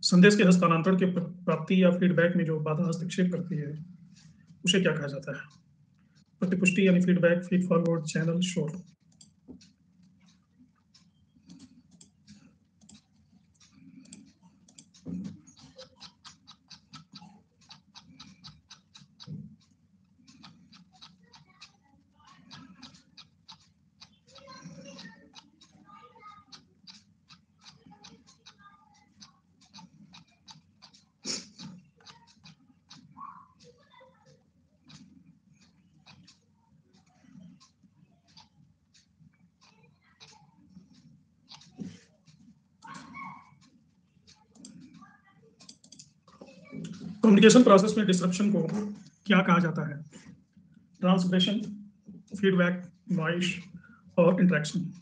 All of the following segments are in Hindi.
संदेश के हस्तांतरण के प्राप्ति या फीडबैक में जो बाधा हस्तक्षेप करती है उसे क्या कहा जाता है? प्रतिपुष्टि यानी फीडबैक, फीड फॉरवर्ड, चैनल, शोर। कम्युनिकेशन प्रोसेस में डिसरप्शन को क्या कहा जाता है? ट्रांसग्रेशन, फीडबैक, नॉइस और इंटरेक्शन।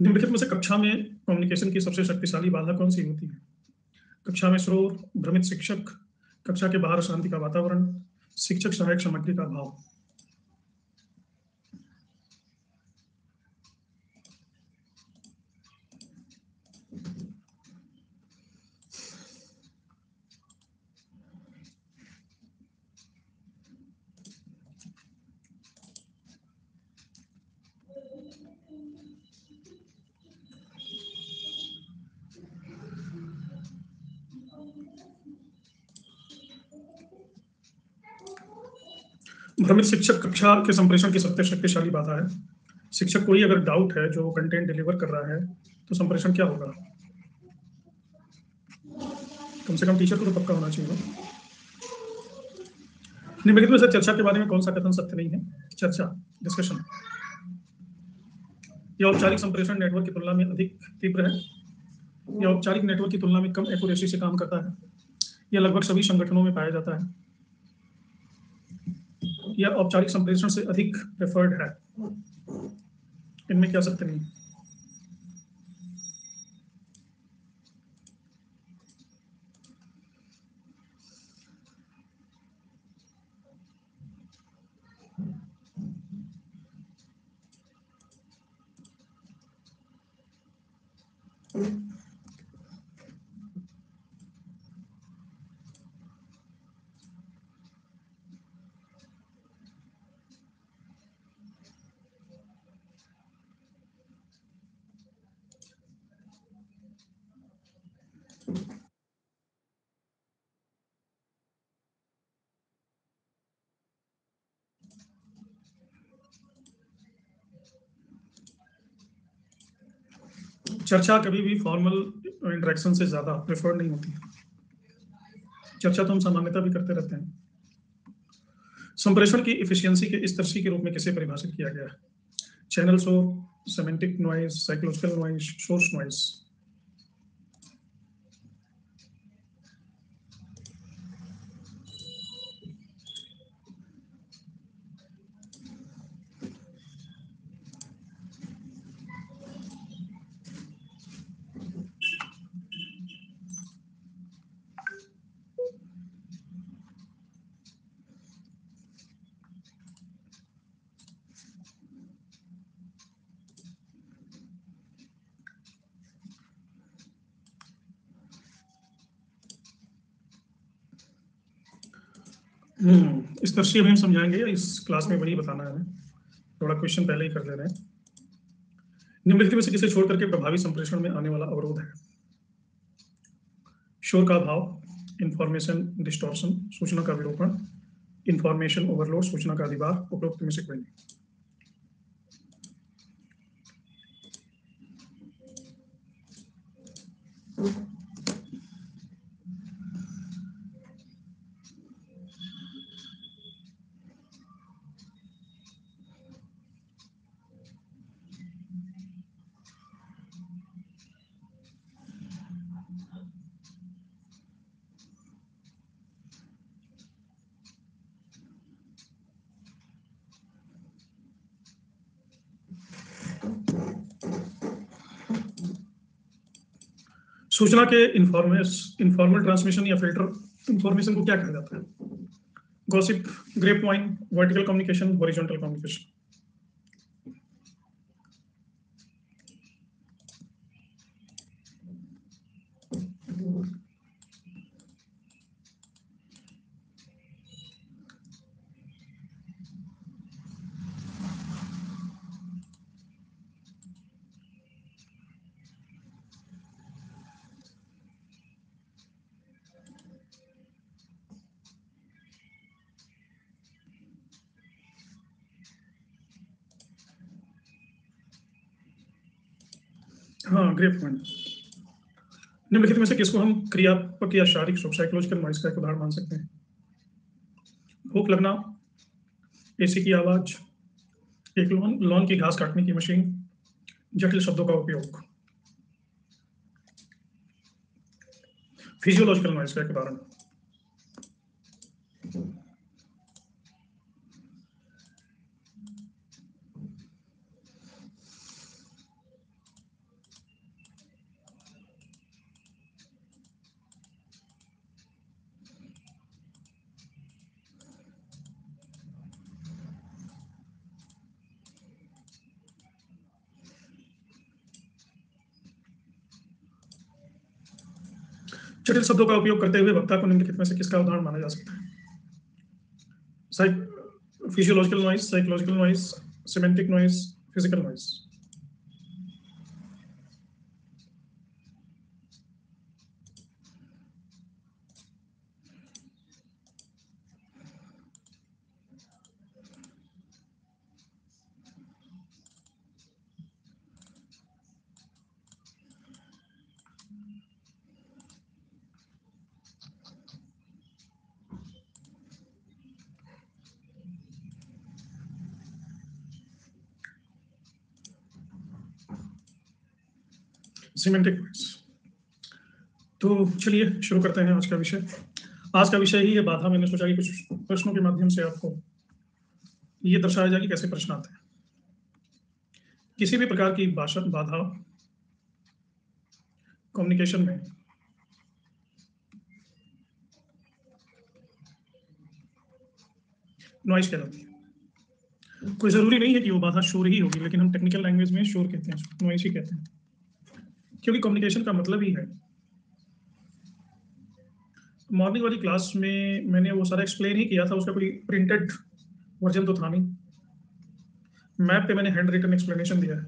निम्नलिखित में से कक्षा में कम्युनिकेशन की सबसे शक्तिशाली बाधा कौन सी होती है? कक्षा में शोर, भ्रमित शिक्षक, कक्षा के बाहर शांति का वातावरण, शिक्षक सहायक सामग्री का अभाव। भ्रमित शिक्षक कक्षा के संप्रेषण की सबसे शक्तिशाली बाधा है। शिक्षक को ही अगर डाउट है जो कंटेंट डिलीवर कर रहा है तो संप्रेषण क्या होगा? कम से कम टीचर को तो पक्का होना चाहिए। निम्नलिखित में से चर्चा के बारे में कौन सा कथन सत्य नहीं है? चर्चा, डिस्कशन। यह औपचारिक संप्रेषण नेटवर्क की तुलना में अधिक तीव्र है। यह औपचारिक नेटवर्क की तुलना में कम एक्यूरेसी से काम करता है। यह लगभग सभी संगठनों में पाया जाता है। यह औपचारिक संप्रेषण से अधिक प्रेफर्ड है। इनमें क्या सत्य नहीं? चर्चा कभी भी फॉर्मल इंटरेक्शन से ज्यादा प्रेफर्ड नहीं होती है। चर्चा तो हम सामान्यतः भी करते रहते हैं। संप्रेषण की इफिशियंसी के इस तरसी के रूप में किसे परिभाषित किया गया है? चैनल शोर, semantic noise, psychological noise, source noise. इस तरसी अभी हम समझाएंगे, इस क्लास में वही बताना है। थोड़ा क्वेश्चन पहले ही कर ले रहे हैं। निम्नलिखित में से किसे छोड़ करके प्रभावी संप्रेषण में आने वाला अवरोध है? शोर का अभाव, इंफॉर्मेशन डिस्टॉर्शन, सूचना का विरूपण, इंफॉर्मेशन ओवरलोड, सूचना का अधिभार, उपरोक्त में से कोई नहीं। सूचना के इनफॉर्मल ट्रांसमिशन या फिल्टर इंफॉर्मेशन को क्या कहा जाता है? Gossip, grape vine, vertical communication, horizontal communication. हाँ, ग्रेप वाइन। निम्नलिखित में से किसको हम क्रियात्मक या शारीरिक शोक, साइकोलॉजिकल नॉइस का एक उदाहरण मान सकते हैं? भूख लगना, एसी की आवाज, एक लॉन की घास काटने की मशीन, जटिल शब्दों का उपयोग। फिजियोलॉजिकल नॉइस का एक उदाहरण। जटिल शब्दों का उपयोग करते हुए वक्ता को निम्नलिखित में से किसका उदाहरण माना जा सकता है? Physiological noise, psychological noise, semantic noise, physical noise. Semantic noise. तो चलिए शुरू करते हैं आज का विषय। आज का विषय ही है बाधा। मैंने सोचा कि कुछ प्रश्नों के माध्यम से आपको ये दर्शाया जाए कि कैसे प्रश्न आते हैं। किसी भी प्रकार की भाषण बाधा कम्युनिकेशन में नॉइस कहलाती है। कोई जरूरी नहीं है कि वो बाधा शोर ही होगी, लेकिन हम टेक्निकल लैंग्वेज में शोर कहते हैं, नॉइस ही कहते हैं, क्योंकि कम्युनिकेशन का मतलब ही है। मॉर्निंग वाली क्लास में मैंने वो सारा एक्सप्लेन ही किया था, उसका कोई प्रिंटेड वर्जन तो था नहीं। मैप पे मैंने हैंड रिटन एक्सप्लेनेशन दिया है।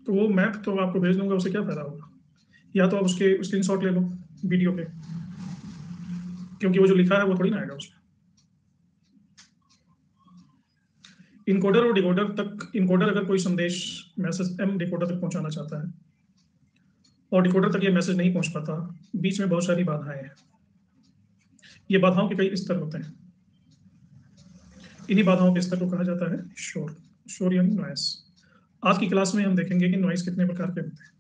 तो वो मैप तो आपको भेज दूंगा, उससे क्या फायदा होगा? या तो आप उसके स्क्रीनशॉट ले लो वीडियो पे, क्योंकि वो जो लिखा है वो थोड़ी ना आएगा उसमें। इनकोडर और डिकोडर तक, इनकोडर अगर कोई संदेश मैसेज एम डिकोडर तक पहुंचाना चाहता है और डिकोडर तक ये मैसेज नहीं पहुंच पाता, बीच में बहुत सारी बाधाएं हैं। ये बाधाओं के कई स्तर होते हैं। इन्हीं बाधाओं के स्तर को कहा जाता है शोर। शोर यानी नॉइस। आज की क्लास में हम देखेंगे कि नॉइस कितने प्रकार के होते हैं।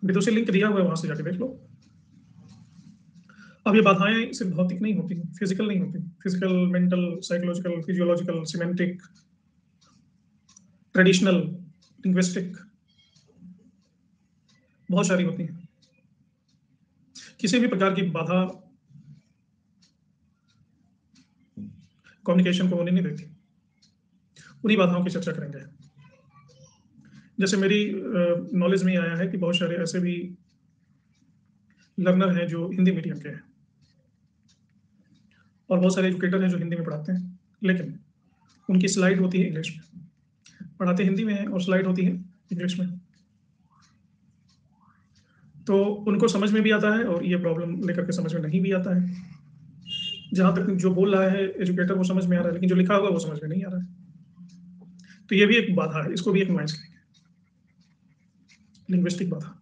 विदुषी लिंक दिया हुआ है, वहां से जाके देख लो। अब ये बाधाएं सिर्फ भौतिक नहीं होती, फिजिकल नहीं होती। Physical, mental, psychological, physiological, semantic, traditional, linguistic, बहुत सारी होती हैं। किसी भी प्रकार की बाधा कम्युनिकेशन को होने नहीं देती। उन्हीं बाधाओं की चर्चा करेंगे। जैसे मेरी नॉलेज में आया है कि बहुत सारे ऐसे भी लर्नर हैं जो हिंदी मीडियम के हैं, और बहुत सारे एजुकेटर हैं जो हिंदी में पढ़ाते हैं, लेकिन उनकी स्लाइड होती है इंग्लिश में। पढ़ाते हिंदी में है और स्लाइड होती है इंग्लिश में। तो उनको समझ में भी आता है और ये प्रॉब्लम लेकर के समझ में नहीं भी आता है। जहां तक जो बोल रहा है एजुकेटर वो समझ में आ रहा है, लेकिन जो लिखा हुआ वो समझ में नहीं आ रहा है। तो ये भी एक बाधा है, इसको भी एक नॉइस कहेंगे, लिंग्विस्टिक बाधा।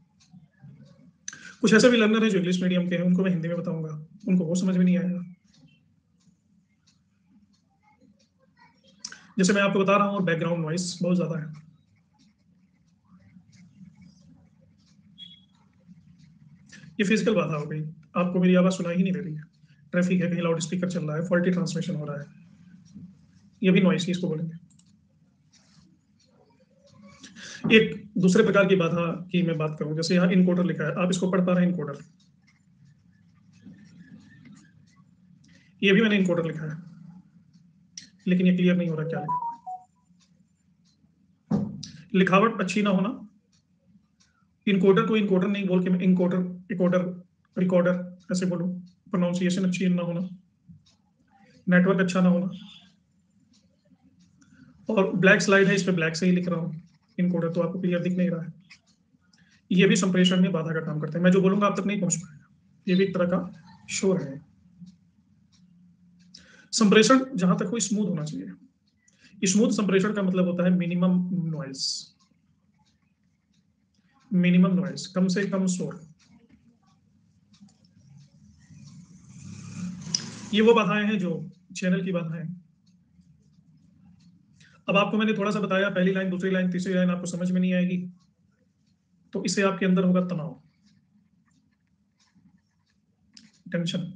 कुछ ऐसे भी लर्नर है जो इंग्लिश मीडियम के हैं, उनको मैं हिंदी में बताऊंगा, उनको वो समझ में नहीं आएगा। जैसे मैं आपको बता रहा हूँ, बैकग्राउंड नॉइस बहुत ज्यादा है। ये फिजिकल बाधा हो गई, आपको मेरी आवाज सुनाई ही नहीं दे रही है। ट्रैफिक है, कहीं लाउड स्पीकर चल रहा है, फॉल्टी ट्रांसमिशन हो रहा है। ये भी नॉइस ही इसको बोलेंगे। एक दूसरे प्रकार की बाधा की मैं बात करूं, जैसे यहाँ इनकोडर लिखा है, आप इसको पढ़ पा रहे हैं इनकोडर, ये भी मैंने इनकोडर लिखा है, लेकिन ये क्लियर नहीं हो रहा क्या लिखा। लिखावट अच्छी ना होना, इनकोडर को इनकोडर नहीं बोल के मैं इनकोडर, इकोडर, रिकॉर्डर ऐसे बोलूं, प्रोनाउंसिएशन अच्छी ना होना, नेटवर्क अच्छा ना होना, और ब्लैक स्लाइड है, इस पे ब्लैक से ही लिख रहा हूँ इनकोडर, तो आपको क्लियर दिख नहीं रहा है। ये भी संप्रेषण में बाधा का काम करते हैं, मैं जो बोलूंगा आप तक नहीं पहुंच पाएगा, ये भी एक तरह का शोर है। संप्रेषण जहां तक हो स्मूथ होना चाहिए। स्मूथ संप्रेषण का मतलब होता है मिनिमम नॉइज, मिनिमम नॉइज, कम से कम शोर। ये वो बाधाएं हैं जो चैनल की बाधाएं। अब आपको मैंने थोड़ा सा बताया, पहली लाइन, दूसरी लाइन, तीसरी लाइन आपको समझ में नहीं आएगी, तो इससे आपके अंदर होगा तनाव, टेंशन।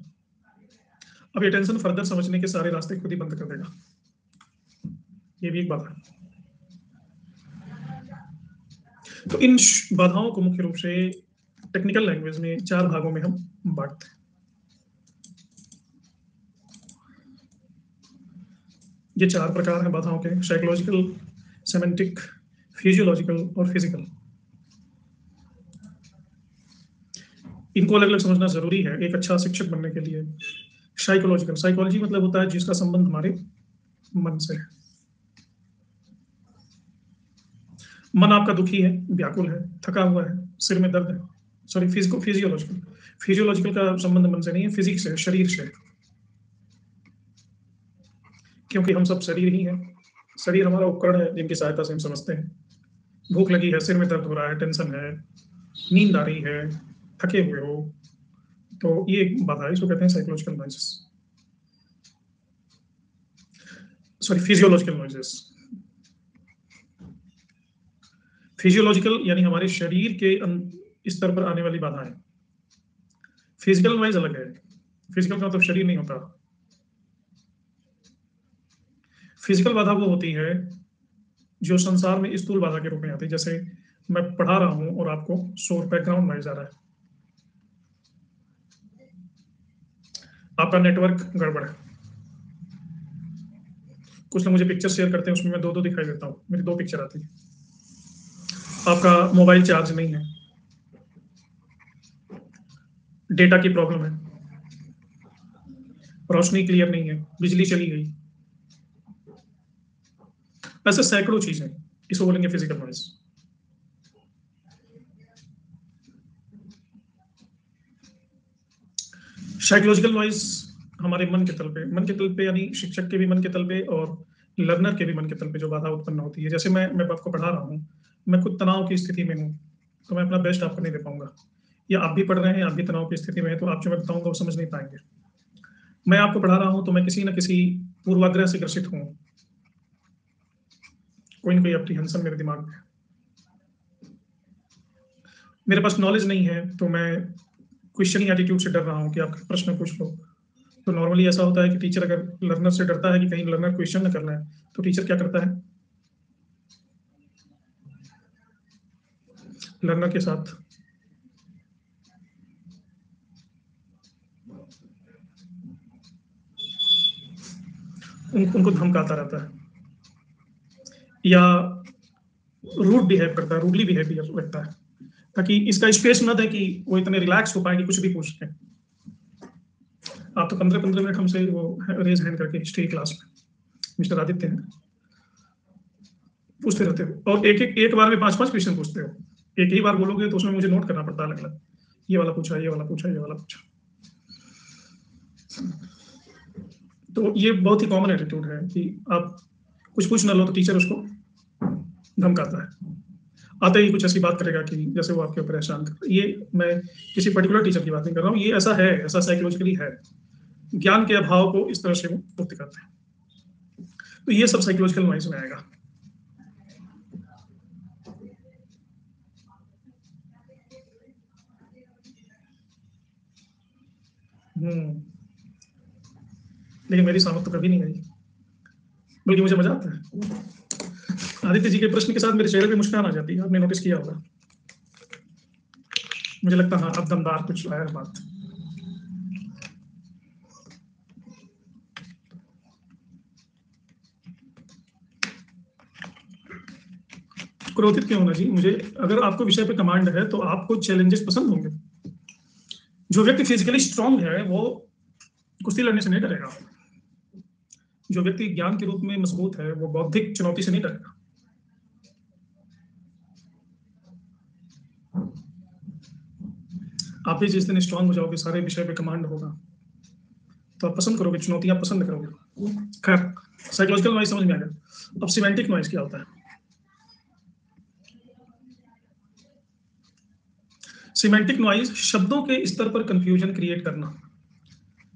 अब ये टेंशन फर्दर समझने के सारे रास्ते खुद ही बंद कर देगा, ये भी एक बाधा है। तो इन बाधाओं को मुख्य रूप से टेक्निकल लैंग्वेज में 4 भागों में हम बांटते हैं। ये 4 प्रकार हैं बाधाओं के, साइकोलॉजिकल, सेमेंटिक, फिजियोलॉजिकल और फिजिकल। इनको अलग अलग समझना जरूरी है एक अच्छा शिक्षक बनने के लिए। साइकोलॉजिकल, साइकोलॉजी मतलब होता है जिसका संबंध हमारे मन से है। मन आपका दुखी है, व्याकुल है, थका हुआ है, सिर में दर्द है, सॉरी फिजियोलॉजिकल, फिजियोलॉजिकल का संबंध मन से नहीं है, फिजिक्स से, शरीर से, क्योंकि हम सब शरीर ही हैं। शरीर हमारा उपकरण है जिनकी सहायता से हम समझते हैं। भूख लगी है, सिर में दर्द हो रहा है, टेंशन है, नींद आ रही है, थके हुए हो, तो ये एक बात है, इसको कहते हैं psychological noises, sorry physiological noises. Physiological यानी हमारे शरीर के स्तर पर आने वाली बाधाएं। फिजिकल नॉइज अलग है, फिजिकल का मतलब शरीर नहीं होता। फिजिकल बाधा वो होती है जो संसार में स्थूल बाधा के रूप में आती है, जैसे मैं पढ़ा रहा हूं और आपको शोर, बैकग्राउंड नॉइज आ रहा है, आपका नेटवर्क गड़बड़ है। कुछ लोग मुझे पिक्चर शेयर करते हैं, उसमें मैं 2-2 दिखाई देता हूँ, मेरी 2 पिक्चर आती है। आपका मोबाइल चार्ज नहीं है, डेटा की प्रॉब्लम है, रोशनी क्लियर नहीं है, बिजली चली गई, ऐसे सैकड़ों चीजें, इसको बोलेंगे फिजिकल नॉइज। साइकोलॉजिकल नॉइज हमारे मन के तल पे, मन के तल पे यानी शिक्षक के भी मन के तल पे और लर्नर के भी मन के तल पे जो बाधा उत्पन्न होती है। जैसे मैं आपको पढ़ा रहा हूँ, मैं खुद तनाव की स्थिति में हूँ, तो मैं अपना बेस्ट आपको नहीं दे पाऊंगा, या आप भी पढ़ रहे हैं, आप भी तनाव की स्थिति में है, तो आप जो मैं बताऊंगा वो समझ नहीं पाएंगे। मैं आपको पढ़ा रहा हूँ तो मैं किसी न किसी पूर्वाग्रह से ग्रसित हूँ, कोई ना कोई एप्रीहेंशन मेरे दिमाग में, मेरे पास नॉलेज नहीं है, तो मैं क्वेश्चनिंग एटीट्यूड से डर रहा हूँ कि आप प्रश्न पूछ लो। तो नॉर्मली ऐसा होता है कि टीचर अगर लर्नर से डरता है कि कहीं लर्नर क्वेश्चन न कर रहा है, तो टीचर क्या करता है, लर्नर के साथ उनको धमकाता रहता है, या रूड बिहेव करता है, रूडली बिहेवियर रखता है, ताकि इसका स्पेस न दे कि वो इतने रिलैक्स हो पाए कि कुछ भी पूछ सके। आप तो 15-15 मिनट हमसे वो रेज हैंड करके हिस्ट्री क्लास में मिस्टर आदित्य हैं पूछते रहते हो, और एक बार में 5-5 क्वेश्चन पूछते हो। एक ही बार बोलोगे तो उसमें मुझे नोट करना पड़ता है अलग अलग, ये वाला पूछा, ये वाला पूछा, ये वाला पूछा। तो ये बहुत ही कॉमन एटीट्यूड है कि आप कुछ पूछ ना लो तो टीचर उसको धमकाता है, आते ही कुछ ऐसी बात करेगा कि जैसे वो आपके ऊपर एहसान कर। ये मैं किसी पर्टिकुलर टीचर की बात नहीं कर रहा हूँ, ये ऐसा है, ऐसा साइकोलॉजिकली है, ज्ञान के अभाव को इस तरह से वो पूर्ति करते हैं। तो ये सब साइकोलॉजिकल नॉइज में आएगा। लेकिन मेरी सामत तो कभी नहीं आई, बल्कि मुझे मजा आता है। आदित्य जी के प्रश्न के साथ मेरे चेहरे पे मुस्कान आ जाती है, आपने नोटिस किया होगा। मुझे लगता है हाँ अब दमदार कुछ आया है बात। क्रोधित क्यों होना जी? मुझे, अगर आपको विषय पे कमांड है तो आपको चैलेंजेस पसंद होंगे। जो व्यक्ति फिजिकली स्ट्रांग है वो कुश्ती लड़ने से नहीं डरेगा। जो व्यक्ति ज्ञान के रूप में मजबूत है वो बौद्धिक चुनौती से नहीं डरेगा। आप भी जिस दिन स्ट्रांग हो जाओगे, सारे विषय पे कमांड होगा, तो आप पसंद करोगे, चुनौतियां पसंद करोगे। खैर, साइकोलॉजिकल नॉइज समझ में आ गया। अब सिमेंटिक नॉइज क्या होता है? सिमेंटिक नॉइज शब्दों के स्तर पर कंफ्यूजन क्रिएट करना।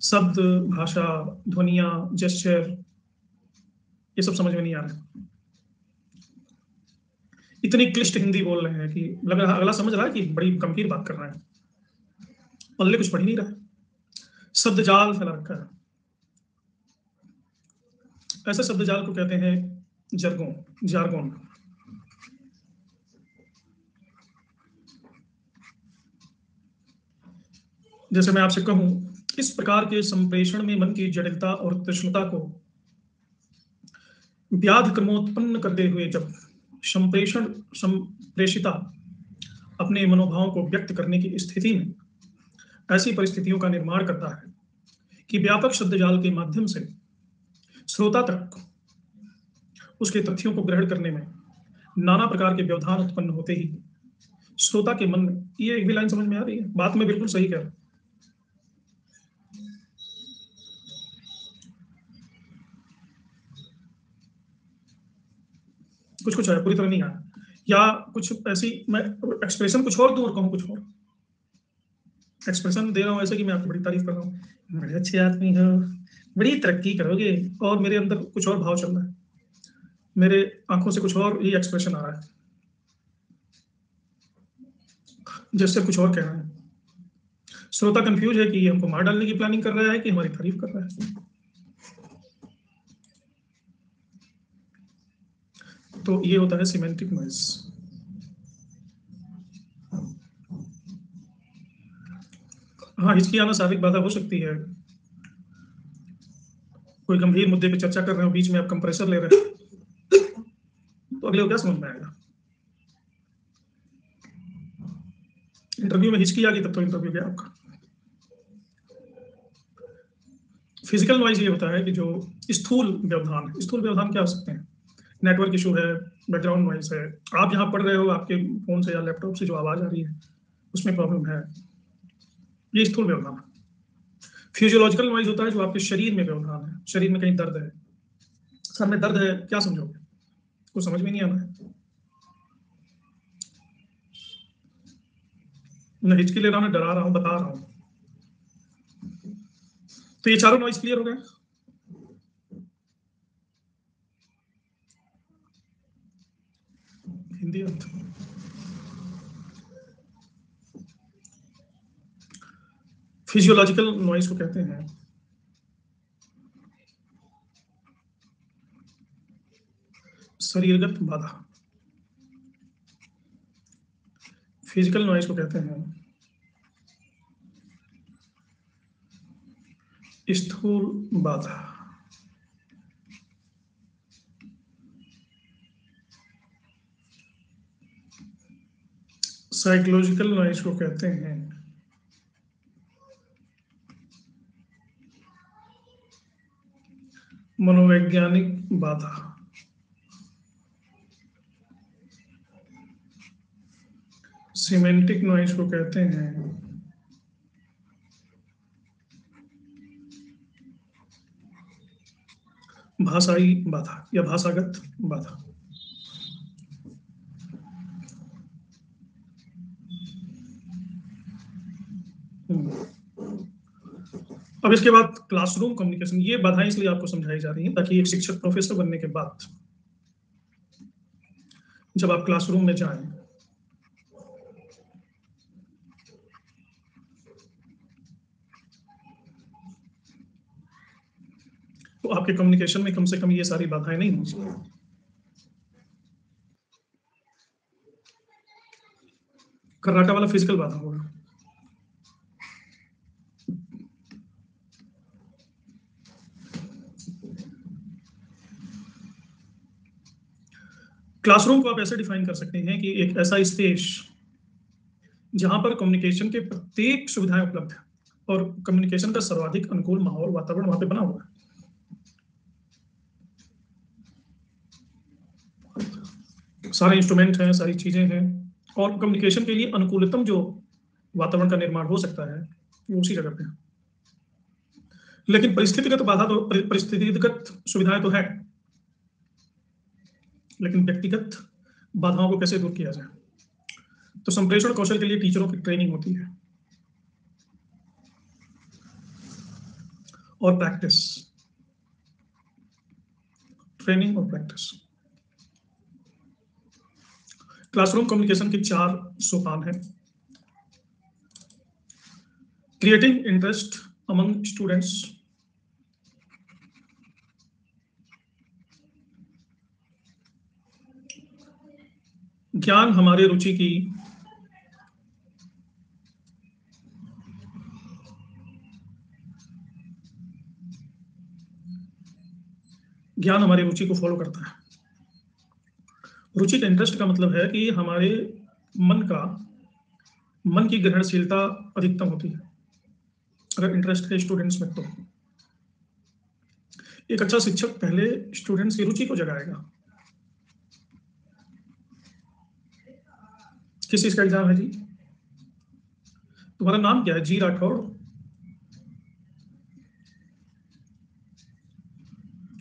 शब्द, भाषा, ध्वनियां, जेस्चर, ये सब समझ में नहीं आ रहा है। इतनी क्लिष्ट हिंदी बोल रहे हैं कि लग रहा अगला समझ रहा है कि बड़ी गंभीर बात कर रहे हैं, पल्ले कुछ पढ़ ही नहीं रहा है। शब्द जाल फैला रखा है। ऐसे शब्द जाल को कहते हैं जार्गोन। जैसे मैं आपसे कहूं, इस प्रकार के संप्रेषण में मन की जटिलता और कृष्णता को व्याध क्रमोत्पन्न करते हुए जब संप्रेषिता अपने मनोभावों को व्यक्त करने की स्थिति में ऐसी परिस्थितियों का निर्माण करता है कि व्यापक शब्द जाल के माध्यम से श्रोता तक उसके तथ्यों को ग्रहण करने में नाना प्रकार के व्यवधान उत्पन्न होते ही श्रोता के मन में, ये एक भी लाइन समझ में आ रही है? बात में बिल्कुल सही कह रहा हूं। कुछ कुछ है, पूरी तरह नहीं आया, या कुछ ऐसी मैं एक्सप्रेशन कुछ और दूं और कहूं कुछ और। एक्सप्रेशन दे रहा हूं ऐसे कि मैं आपकी बड़ी तारीफ कर रहा हूं, बड़े अच्छे आदमी हो, बड़ी तरक्की करोगे, और मेरे अंदर कुछ और भाव चल रहा है, मेरे आंखों से कुछ और ही एक्सप्रेशन आ रहा है, जैसे कुछ और कह रहा है। श्रोता कंफ्यूज है कि ये हमको मार डालने की प्लानिंग कर रहा है कि हमारी तारीफ कर रहा है। तो ये होता है सिमेंटिक नॉइज। हाँ, हिचकी आना स्वाभाविक बाधा हो सकती है। कोई गंभीर मुद्दे पे चर्चा कर रहे हो, बीच में आप कंप्रेसर ले रहे हो, तो अगले को क्या समझ में आएगा? इंटरव्यू में हिचकी आ गई तब तो इंटरव्यू गया आपका। फिजिकल नॉइज ये होता है कि जो स्थूल व्यवधान क्या हो सकते हैं? नेटवर्क इशू है, बैकग्राउंड नॉइज है, आप यहाँ पढ़ रहे हो, आपके फोन से या लैपटॉप से जो आवाज आ रही है उसमें प्रॉब्लम है, ये स्थूल व्यवधान है। फिजियोलॉजिकल नॉइज होता है जो आपके शरीर में व्यवधान है, शरीर में कहीं दर्द है, सर में दर्द है, क्या समझोगे? कुछ समझ में नहीं आना है, मैं हिचकी ले रहा हूँ, डरा रहा हूँ, बता रहा हूँ। तो ये चारों नॉइज क्लियर हो गए। हिंदी अर्थ फिजियोलॉजिकल नॉइज को कहते हैं शरीरगत बाधा। फिजिकल नॉइज को कहते हैं स्थूल बाधा। साइकोलॉजिकल नॉइज को कहते हैं मनोवैज्ञानिक बाधा। सिमेंटिक नॉइज को कहते हैं भाषाई बाधा या भाषागत बाधा। अब इसके बाद क्लासरूम कम्युनिकेशन, ये बाधाएं इसलिए आपको समझाई जा रही हैं ताकि एक शिक्षक प्रोफेसर बनने के बाद जब आप क्लासरूम में जाएं तो आपके कम्युनिकेशन में कम से कम ये सारी बाधाएं नहीं होनी चाहिए। कर्राटा वाला फिजिकल बाधा होगा। क्लासरूम को आप ऐसे डिफाइन कर सकते हैं कि एक ऐसा स्पेस जहां पर कम्युनिकेशन के प्रत्येक सुविधाएं उपलब्ध है और कम्युनिकेशन का सर्वाधिक अनुकूल माहौल वातावरण वहां पे बना हुआ है। सारे इंस्ट्रूमेंट हैं, सारी चीजें हैं, और कम्युनिकेशन के लिए अनुकूलतम जो वातावरण का निर्माण हो सकता है वो उसी जगह पे है। लेकिन परिस्थितिगत बाधा तो परिस्थितिगत सुविधाएं तो है, लेकिन व्यक्तिगत बाधाओं को कैसे दूर किया जाए? तो संप्रेषण कौशल के लिए टीचरों की ट्रेनिंग होती है और प्रैक्टिस, ट्रेनिंग और प्रैक्टिस। क्लासरूम कम्युनिकेशन के 4 सोपान हैं। क्रिएटिंग इंटरेस्ट अमंग स्टूडेंट्स, ज्ञान हमारे रुचि की ज्ञान हमारी रुचि को फॉलो करता है। रुचि का इंटरेस्ट का मतलब है कि हमारे मन की ग्रहणशीलता अधिकतम होती है अगर इंटरेस्ट है स्टूडेंट्स में। तो एक अच्छा शिक्षक पहले स्टूडेंट्स की रुचि को जगाएगा। किस चीज का एग्जाम है जी? तुम्हारा नाम क्या है? जी राठौड़,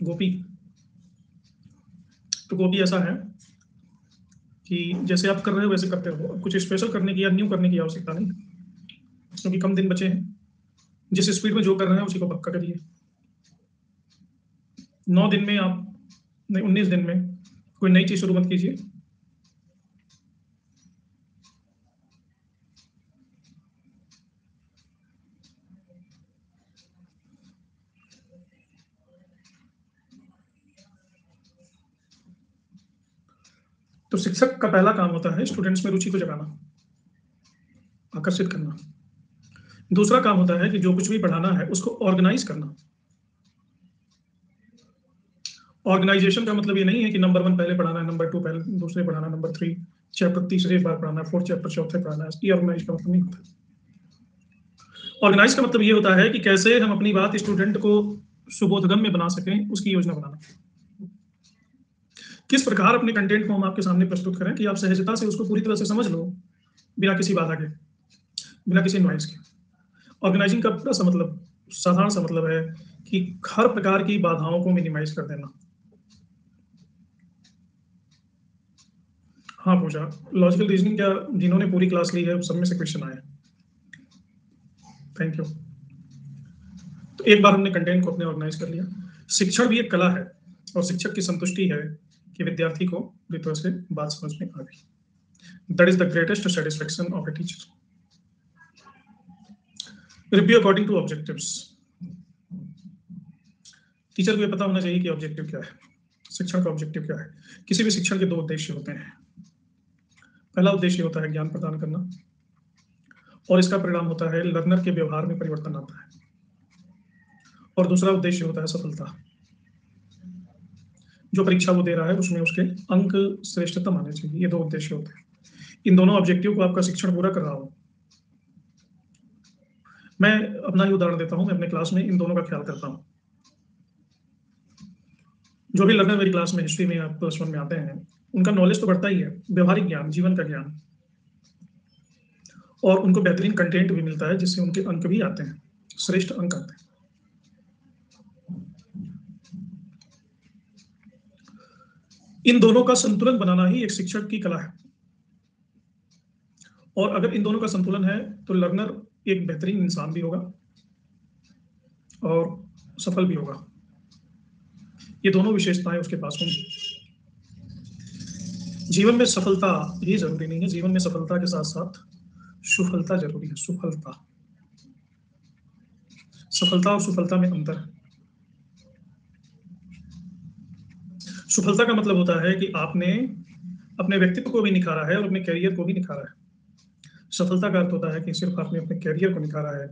गोपी। तो गोपी ऐसा है कि जैसे आप कर रहे हो वैसे करते रहो, कुछ स्पेशल करने की या न्यू करने की आवश्यकता नहीं, क्योंकि कम दिन बचे हैं। जिस स्पीड में जो कर रहे हैं उसी को पक्का करिए। 9 दिन में आप नहीं, 19 दिन में कोई नई चीज शुरू मत कीजिए। तो शिक्षक का पहला काम होता है स्टूडेंट्स में रुचि को जगाना, आकर्षित करना। दूसरा काम होता है कि जो कुछ भी पढ़ाना है उसको ऑर्गेनाइज करना। ऑर्गेनाइजेशन का मतलब ये नहीं है कि नंबर 1 पहले पढ़ाना है, नंबर 2 पहले, दूसरे पढ़ाना, नंबर 3 चैप्टर तीसरे बार पढ़ाना है, 4th चैप्टर चौथे पढ़ाना है। ये ऑर्गेनाइज का मतलब नहीं होता। ऑर्गेनाइज का मतलब ये होता है कि कैसे हम अपनी बात स्टूडेंट को सुबोधगम्य बना सकें, उसकी योजना बनाना। किस प्रकार अपने कंटेंट को हम आपके सामने प्रस्तुत करें कि आप सहजता से उसको पूरी तरह से समझ लो, बिना किसी बाधा के, बिना किसी नॉइज के। ऑर्गेनाइजिंग का पूरा सा मतलब, साधारण सा मतलब है कि हर प्रकार की बाधाओं को मिनिमाइज कर देना। हाँ पूजा, लॉजिकल रीजनिंग क्या जिन्होंने पूरी क्लास ली है सब में से क्वेश्चन आए। Thank you. तो एक बार हमने कंटेंट को अपने ऑर्गेनाइज कर लिया। शिक्षण भी एक कला है और शिक्षक की संतुष्टि है कि विद्यार्थी को पूरी तरह से बात समझ में आ गई। That is the greatest satisfaction of a teacher. Review according to objectives. Teacher को ये पता होना चाहिए कि ऑब्जेक्टिव क्या है, शिक्षण का ऑब्जेक्टिव क्या है। किसी भी शिक्षण के 2 उद्देश्य होते हैं। पहला उद्देश्य होता है ज्ञान प्रदान करना, और इसका परिणाम होता है लर्नर के व्यवहार में परिवर्तन आता है। और दूसरा उद्देश्य होता है सफलता। जो परीक्षा वो दे रहा है उसमें उसके अंक श्रेष्ठतम आने चाहिए। ये 2 उद्देश्य होते हैं। इन दोनों ऑब्जेक्टिव को आपका शिक्षण पूरा कर रहा हो। मैं अपना ही उदाहरण देता हूं, मैं अपने क्लास में इन दोनों का ख्याल करता हूं। जो भी लर्नर मेरी क्लास में हिस्ट्री में या +1 में आते हैं, उनका नॉलेज तो बढ़ता ही है, व्यवहारिक ज्ञान, जीवन का ज्ञान, और उनको बेहतरीन कंटेंट भी मिलता है जिससे उनके अंक भी आते हैं, श्रेष्ठ अंक आते हैं। इन दोनों का संतुलन बनाना ही एक शिक्षक की कला है। और अगर इन दोनों का संतुलन है तो लर्नर एक बेहतरीन इंसान भी होगा और सफल भी होगा। ये दोनों विशेषताएं उसके पास होंगी। जीवन में सफलता ही जरूरी नहीं है, जीवन में सफलता के साथ साथ सुफलता जरूरी है। सफलता और सुफलता में अंतर है। सफलता का मतलब होता है कि आपने अपने व्यक्तित्व को भी निखारा है और अपने करियर को भी निखारा है। सफलता का अर्थ होता है कि सिर्फ आपने अपने करियर को निखारा है,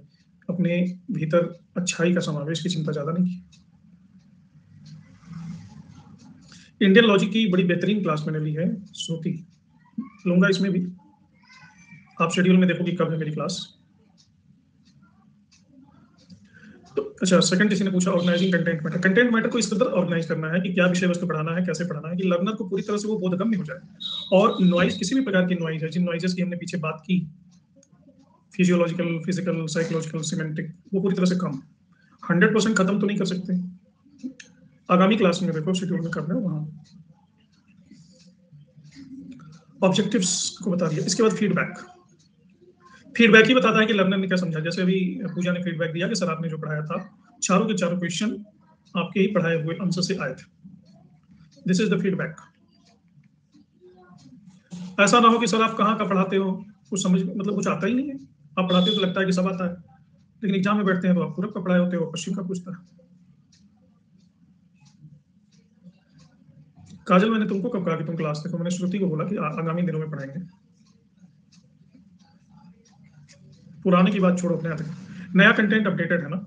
अपने भीतर अच्छाई का समावेश की चिंता ज्यादा नहीं की। इंडियन लॉजिक की बड़ी बेहतरीन क्लास मैंने ली है, श्रुति, लूंगा इसमें भी। आप शेड्यूल में देखोगे कब है मेरी क्लास। तो अच्छा, सेकंड किसी ने पूछा organizing content matter. Content matter को इस कदर ऑर्गेनाइज करना है कि क्या विषय वस्तु पढ़ाना है, कैसे पढ़ाना है, कि लर्नर को पूरी तरह से वो बोधगम्य हो जाए। और नॉइज, किसी भी प्रकार की नॉइज है, जिन नॉइजेस की हमने पीछे बात की, फिजियोलॉजिकल, फिजिकल, साइकोलॉजिकल, सिमेंटिक, वो पूरी तरह से कम। 100% खत्म तो नहीं कर सकते, आगामी क्लास में देखो शेड्यूल में करना है वहां। ऑब्जेक्टिव्स को बता दिया। इसके बाद फीडबैक। फीडबैक ही बताता है कि लर्नर ने क्या समझा। जैसे अभी पूजा ने फीडबैक दिया कि सर आपने जो पढ़ाया था, चारों के चारों क्वेश्चन आपके ही पढ़ाए हुए आंसर से आए थे। This is the feedback. ऐसा ना हो कि सर आप कहाँ का पढ़ाते हो, कुछ समझ मतलब कुछ आता ही नहीं है। आप पढ़ाते हो तो लगता है कि सब आता है, लेकिन एग्जाम में बैठते हैं तो आप पूरब का पढ़ाए होते हो, पश्चिम का पूछता है। काजल, मैंने तुमको कब कहा कि तुम क्लास देखो? मैंने श्रुति को बोला कि आगामी दिनों में पढ़ाएंगे। पुराने की बात छोड़ो, अपने यहाँ नया कंटेंट अपडेटेड है ना।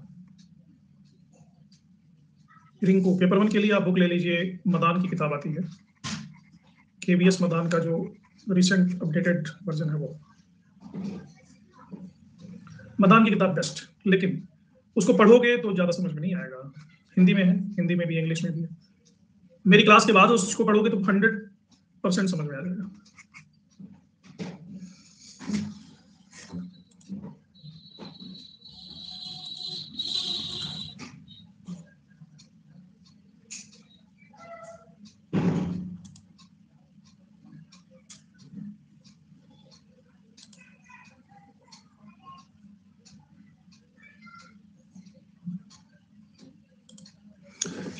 रिंकू, पेपर 1 के लिए आप बुक ले लीजिए, मदान की किताब आती है, केवीएस मदान का जो रिसेंट अपडेटेड वर्जन है वो। मदान की किताब बेस्ट, लेकिन उसको पढ़ोगे तो ज्यादा समझ में नहीं आएगा। हिंदी में है, हिंदी में भी, इंग्लिश में भी है। मेरी क्लास के बाद उसको पढ़ोगे तो 100% समझ में आ जाएगा।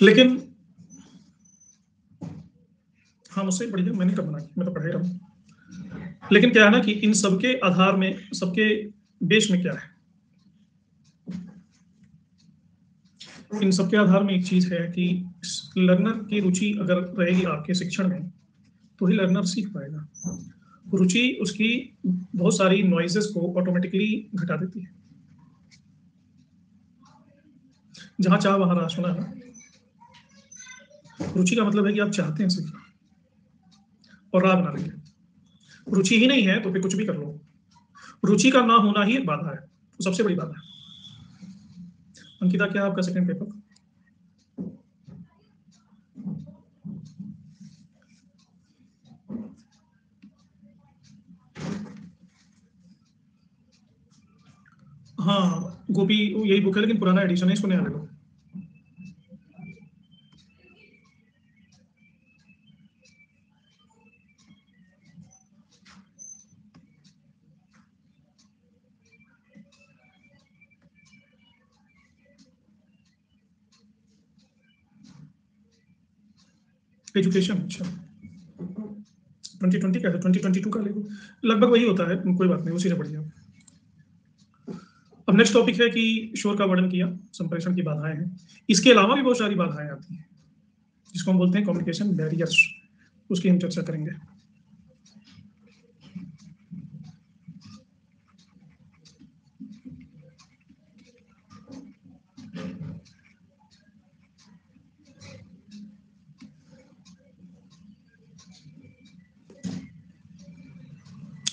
लेकिन हाँ, मुझसे बढ़िया, मैंने कब मना किया, मैं तो पढ़ा ही रहा हूँ। लेकिन क्या है ना कि इन सबके आधार में, सबके बेस में क्या है, इन सबके आधार में एक चीज है कि लर्नर की रुचि अगर रहेगी आपके शिक्षण में, तो ही लर्नर सीख पाएगा। रुचि उसकी बहुत सारी नॉइजेस को ऑटोमेटिकली घटा देती है। जहां चाह वहां राह, सुना है ना। रुचि का मतलब है कि आप चाहते हैं सीखना, और राह बना लेंगे। रुचि ही नहीं है तो फिर कुछ भी कर लो। रुचि का ना होना ही एक बाधा है, तो सबसे बड़ी बाधा है। अंकिता, क्या आपका सेकंड पेपर? हाँ गोपी, यही बुक है लेकिन पुराना एडिशन है, इसको नया ले लो। एजुकेशन, अच्छा 2020 का है, 2022 का ले लो, लगभग वही होता है, कोई बात नहीं, उसी से बढ़िया। अब नेक्स्ट टॉपिक है कि शोर का वर्णन किया, संप्रेषण की बाधाएं हैं। इसके अलावा भी बहुत सारी बाधाएं आती हैं, जिसको हम बोलते हैं कम्युनिकेशन बैरियर्स, उसकी हम चर्चा करेंगे।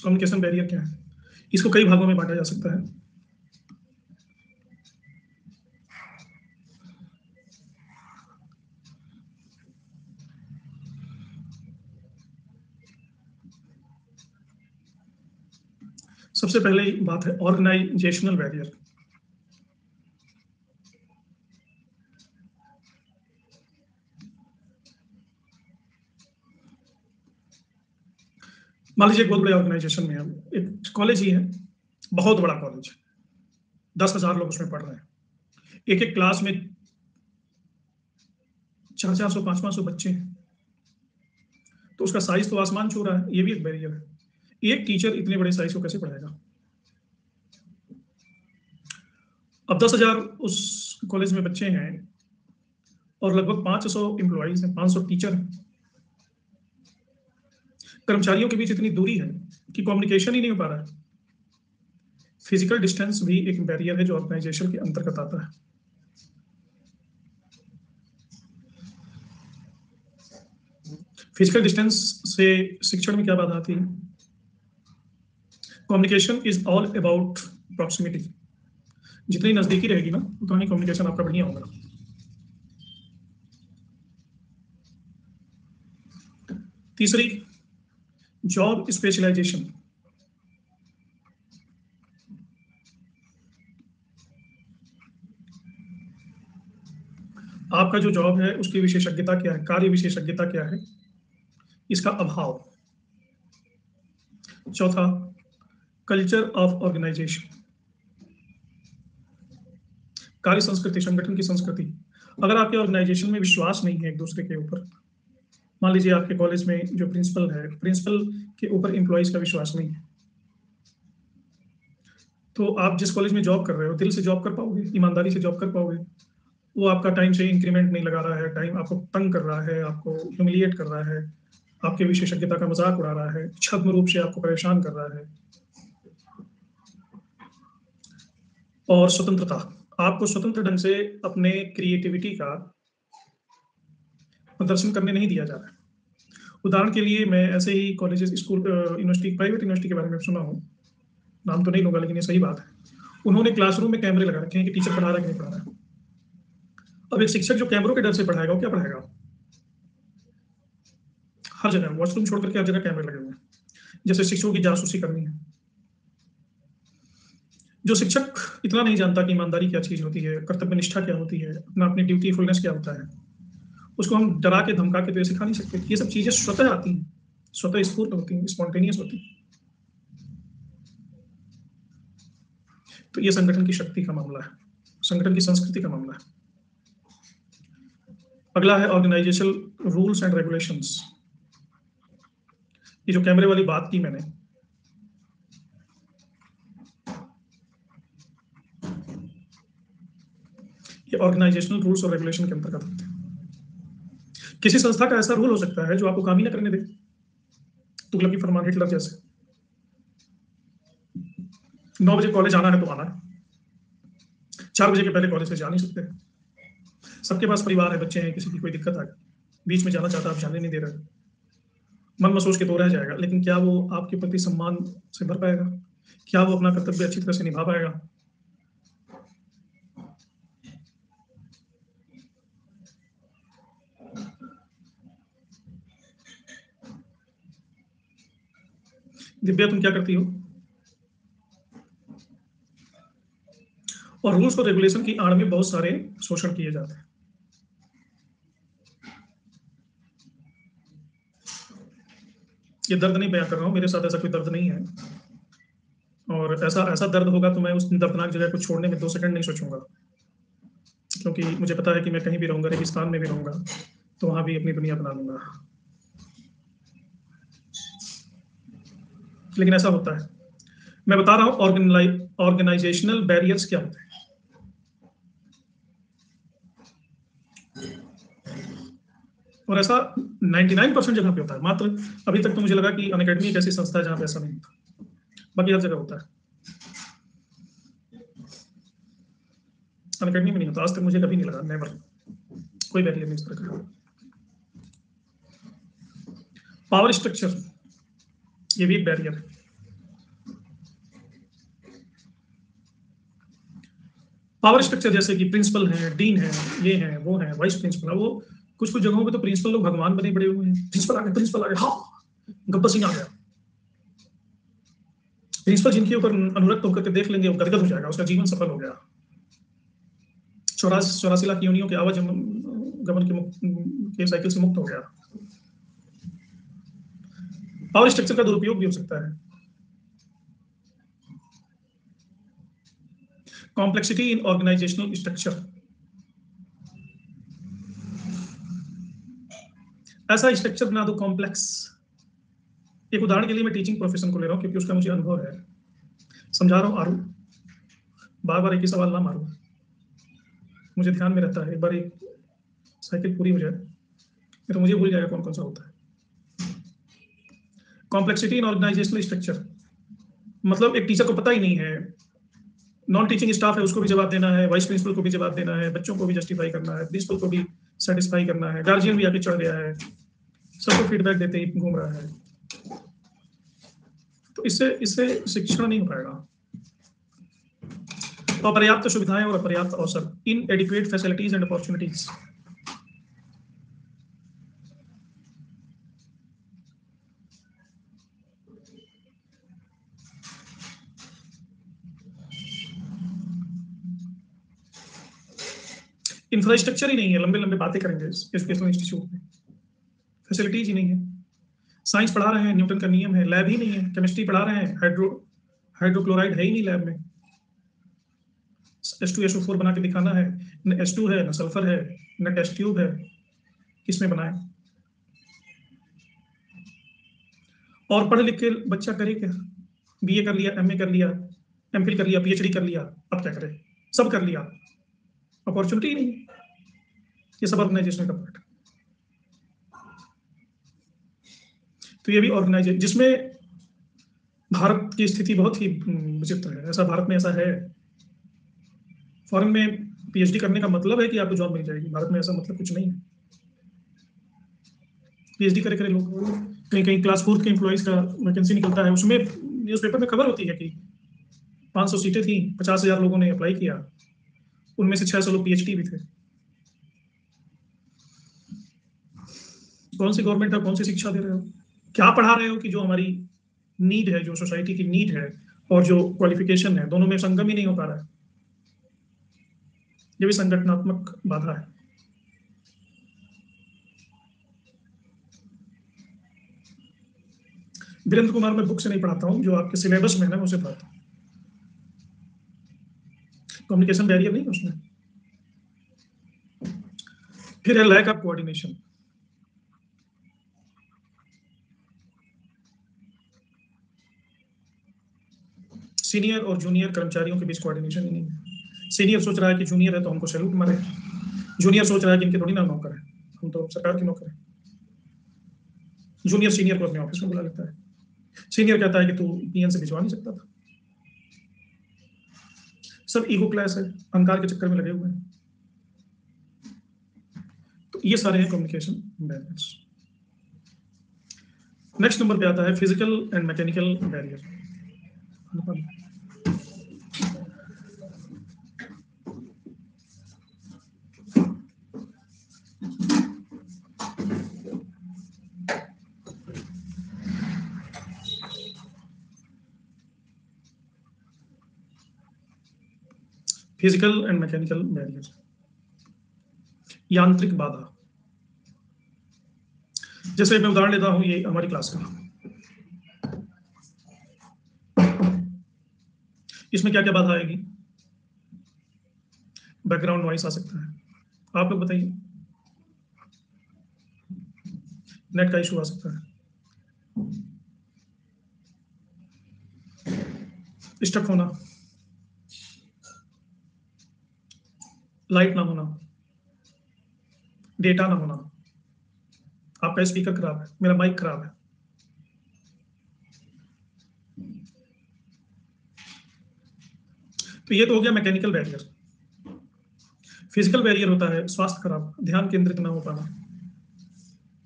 कम्युनिकेशन बैरियर क्या है? इसको कई भागों में बांटा जा सकता है। सबसे पहले बात है ऑर्गेनाइजेशनल बैरियर। मान लीजिए एक बहुत बड़े ऑर्गेनाइजेशन में हम, एक कॉलेज ही है, बहुत बड़ा कॉलेज, 10,000 लोग उसमें पढ़ रहे हैं, एक एक क्लास में 400-400, 500-500 बच्चे हैं, तो उसका साइज तो आसमान छू रहा है, ये भी एक बैरियर है। एक टीचर इतने बड़े साइज को कैसे पढ़ाएगा? अब 10,000 उस कॉलेज में बच्चे हैं, और लगभग 500 एम्प्लॉइज हैं, 500 टीचर हैं। कर्मचारियों के बीच इतनी दूरी है कि कम्युनिकेशन ही नहीं हो पा रहा है। फिजिकल डिस्टेंस भी एक बैरियर है जो ऑर्गेनाइजेशन के अंतर्गत आता है। फिजिकल डिस्टेंस से शिक्षण में क्या बाधा आती है? Communication is all about proximity. जितनी नजदीकी रहेगी ना उतना ही कम्युनिकेशन आपका बढ़िया होगा। तीसरी, जॉब स्पेशलाइजेशन। आपका जो जॉब है उसकी विशेषज्ञता क्या है, कार्य विशेषज्ञता क्या है, इसका अभाव। चौथा, कल्चर ऑफ ऑर्गेनाइजेशन। कार्य संस्कृति, संगठन की संस्कृति। अगर आपके ऑर्गेनाइजेशन में विश्वास नहीं है एक दूसरे के ऊपर, मान लीजिए आपके कॉलेज में जो प्रिंसिपल है, प्रिंसिपल के ऊपर एम्प्लॉइज का विश्वास नहीं है, तो आप जिस कॉलेज में जॉब कर रहे हो दिल से जॉब कर पाओगे, ईमानदारी से जॉब कर पाओगे? वो आपका टाइम से इंक्रीमेंट नहीं लगा रहा है, टाइम आपको तंग कर रहा है, आपको ह्यूमिलिएट कर रहा है, आपके विशेषज्ञता का मजाक उड़ा रहा है, छद्म रूप से आपको परेशान कर रहा है। और स्वतंत्रता, आपको स्वतंत्र ढंग से अपने क्रिएटिविटी का प्रदर्शन करने नहीं दिया जा रहा है। उदाहरण के लिए मैं ऐसे ही colleges, school, university, private university के बारे में सुना हूँ, नाम तो नहीं लूंगा लेकिन ये सही बात है। उन्होंने क्लासरूम में कैमरे लगा रखे हैं कि टीचर पढ़ा रहा है कि नहीं पढ़ा रहा है। अब एक शिक्षक जो कैमरों के डर से पढ़ाएगा वो क्या पढ़ाएगा? हर जगह, वॉशरूम छोड़ करके हर जगह कैमरे लगे हुए हैं, जैसे शिक्षकों की जासूसी करनी है। जो शिक्षक इतना नहीं जानता कि ईमानदारी क्या चीज होती है, कर्तव्य निष्ठा क्या होती है, अपना अपनी ड्यूटीफुलनेस क्या होता है, उसको हम डरा के धमका के तो ये सिखा नहीं सकते। ये सब चीजें स्वतः आती हैं, स्वतः स्फूर्त होती हैं, स्पॉन्टेनियस होती हैं। तो ये संगठन की शक्ति का मामला है, संगठन की संस्कृति का मामला है। अगला है ऑर्गेनाइजेशनल रूल्स एंड रेगुलेशंस। ये जो कैमरे वाली बात की मैंने, ये ऑर्गेनाइजेशनल रूल्स और रेगुलेशन के अंतर्गत आते हैं। किसी संस्था का ऐसा रूल हो सकता है जो आपको काम ही ना करने दे, तुगलकी फरमान, हिटलर जैसे। 9 बजे कॉलेज आना है तो आना है, 4 बजे के पहले कॉलेज से जा नहीं सकते। सबके पास परिवार है, बच्चे हैं, किसी की कोई दिक्कत आ गई, बीच में जाना चाहता, आप जाने नहीं दे रहे, मन में सोच के तो रह जाएगा, लेकिन क्या वो आपके प्रति सम्मान से भर पाएगा? क्या वो अपना कर्तव्य अच्छी तरह से निभा पाएगा? दिव्या, तुम क्या करती हो? और रूल्स और रेगुलेशन की आड़ में बहुत सारे शोषण किए जाते हैं। ये दर्द नहीं बयां कर रहा हूं, मेरे साथ ऐसा कोई दर्द नहीं है, और ऐसा ऐसा दर्द होगा तो मैं उस दर्दनाक जगह को छोड़ने में 2 सेकंड नहीं सोचूंगा, क्योंकि मुझे पता है कि मैं कहीं भी रहूंगा, रेगिस्तान में भी रहूंगा तो वहां भी अपनी दुनिया बना लूंगा। लेकिन ऐसा होता है। मैं बता रहा हूं ऑर्गेनाइजेशनल बैरियर्स क्या होते हैं। और ऐसा 99% जगह पे होता है। मात्र अभी तक तो मुझे लगा कि अनअकैडमी एक ऐसी संस्था है जहां पे ऐसा नहीं होता, बाकी हर जगह होता है। अनअकैडमी में नहीं होता, आज तक मुझे कभी नहीं लगा, नेवर, कोई बैरियर नहीं इस तरह का। पावर स्ट्रक्चर, ये भी एक बैरियर है। पावर स्ट्रक्चर जैसे कि प्रिंसिपल है, डीन है, ये है, वो है, वाइस प्रिंसिपल है। वो कुछ कुछ जगहों पे तो प्रिंसिपल लोग भगवान बने पड़े हुए हैं। प्रिंसिपल आ गए, प्रिंसिपल आ गए, हाँ, गब्बर सिंह आ गया। प्रिंसिपल जिनके ऊपर अनुरक्त होकर के देख लेंगे वो गदगद हो जाएगा, उसका जीवन सफल हो गया। 84 लाख योनियों के आवाज गमन के साइकिल से मुक्त हो गया। पावर स्ट्रक्चर का दुरुपयोग भी हो सकता है। कॉम्प्लेक्सिटी इन ऑर्गेनाइजेशनल स्ट्रक्चर, ऐसा स्ट्रक्चर बना दो कॉम्प्लेक्स। एक उदाहरण के लिए मैं टीचिंग प्रोफेशन को ले रहा हूं क्योंकि उसका मुझे अनुभव है। समझा रहा हूं, आरू, बार बार एक ही सवाल ना मारो, मुझे ध्यान में रहता है। एक बार एक साइकिल पूरी हो जाए, ये तो मुझे भूल जाएगा कौन कौन सा होता है। कॉम्प्लेक्सिटी इन ऑर्गेनाइजेशनल स्ट्रक्चर, मतलब एक टीचर को पता ही नहीं है, नॉन टीचिंग स्टाफ है उसको भी जवाब देना है, वाइस प्रिंसिपल को भी जवाब देना है, बच्चों को भी जस्टिफाई करना है, प्रिंसिपल को भी सेटिस्फाई करना है, गार्जियन भी आके चढ़ गया है, सबको फीडबैक देते ही घूम रहा है। तो इससे इससे शिक्षण नहीं हो पाएगा। अपर्याप्त सुविधाएं और अपर्याप्त अवसर, inadequate facilities and opportunities. Infrastructure ही नहीं है, लंबे लंबे बातें करेंगे एजुकेशनल इंस्टीट्यूट में, फैसिलिटीज ही नहीं है। साइंस पढ़ा रहे हैं, न्यूटन का नियम है, लैब ही नहीं है। केमिस्ट्री पढ़ा रहे हैं, हाइड्रोक्लोराइड है ही नहीं लैब में। H2SO4 बना के दिखाना है, न H2 है, न सल्फर है, न टेस्ट ट्यूब है, किसमें बनाए? और पढ़ लिख के बच्चा करे क्या? BA कर लिया, MA कर लिया, MPhil कर लिया, PhD कर लिया, अब क्या करे? सब कर लिया, अपॉर्चुनिटी नहीं। ये सब ऑर्गेनाइजेशन का पार्ट। तो ये भी ऑर्गेनाइजेशन जिसमें भारत की स्थिति बहुत ही विचित्र है। ऐसा भारत में ऐसा है, फॉरेन में PhD करने का मतलब है कि आपको जॉब मिल जाएगी, भारत में ऐसा मतलब कुछ नहीं है। PhD करे करे लोग, कहीं कहीं क्लास 4 के एम्प्लॉइज का वैकेंसी निकलता है, उसमें न्यूज़पेपर में खबर होती है कि 500 सीटें थी, 50,000 लोगों ने अप्लाई किया, उनमें से 600 लोग PhD भी थे। कौन सी गवर्नमेंट है, कौन सी शिक्षा दे रहे हो, क्या पढ़ा रहे हो कि जो हमारी नीड है, जो सोसाइटी की नीड है और जो क्वालिफिकेशन है, दोनों में संगम ही नहीं हो पा रहा है। ये भी संगठनात्मक बाधा है। वीरेंद्र कुमार मैं बुक से नहीं पढ़ाता हूँ, जो आपके सिलेबस में है ना उसे पढ़ाता हूँ। कम्युनिकेशन बैरियर नहीं है उसमें। फिर है लैक ऑफ कोऑर्डिनेशन। सीनियर और जूनियर कर्मचारियों के बीच कोऑर्डिनेशन ही नहीं है। सीनियर सोच रहा है कि जूनियर है तो हमको सैल्यूट मारे, जूनियर सोच रहा है कि इनके थोड़ी ना नौकर है, हम तो सरकार के नौकर है। जूनियर सीनियर को अपने ऑफिस में बुला लेता है, सीनियर कहता है कि तू PN से भिजवा नहीं सकता था। सब ईगो क्लैश है, अहंकार के चक्कर में लगे हुए हैं। तो ये सारे हैं कम्युनिकेशन बैरियर्स। नेक्स्ट नंबर पे आता है physical and mechanical barrier. Physical and mechanical barrier, यांत्रिक बाधा। जैसे मैं उदाहरण लेता हूं, ये हमारी क्लास का, इसमें क्या क्या बाधा आएगी? बैकग्राउंड नॉइस आ सकता है, आप लोग बताइए। नेट का इशू आ सकता है, स्टक होना, लाइट ना होना, डेटा ना होना, आपका स्पीकर खराब है, मेरा माइक खराब है। तो ये तो हो गया मैकेनिकल बैरियर। फिजिकल बैरियर होता है स्वास्थ्य खराब, ध्यान केंद्रित ना हो पाना,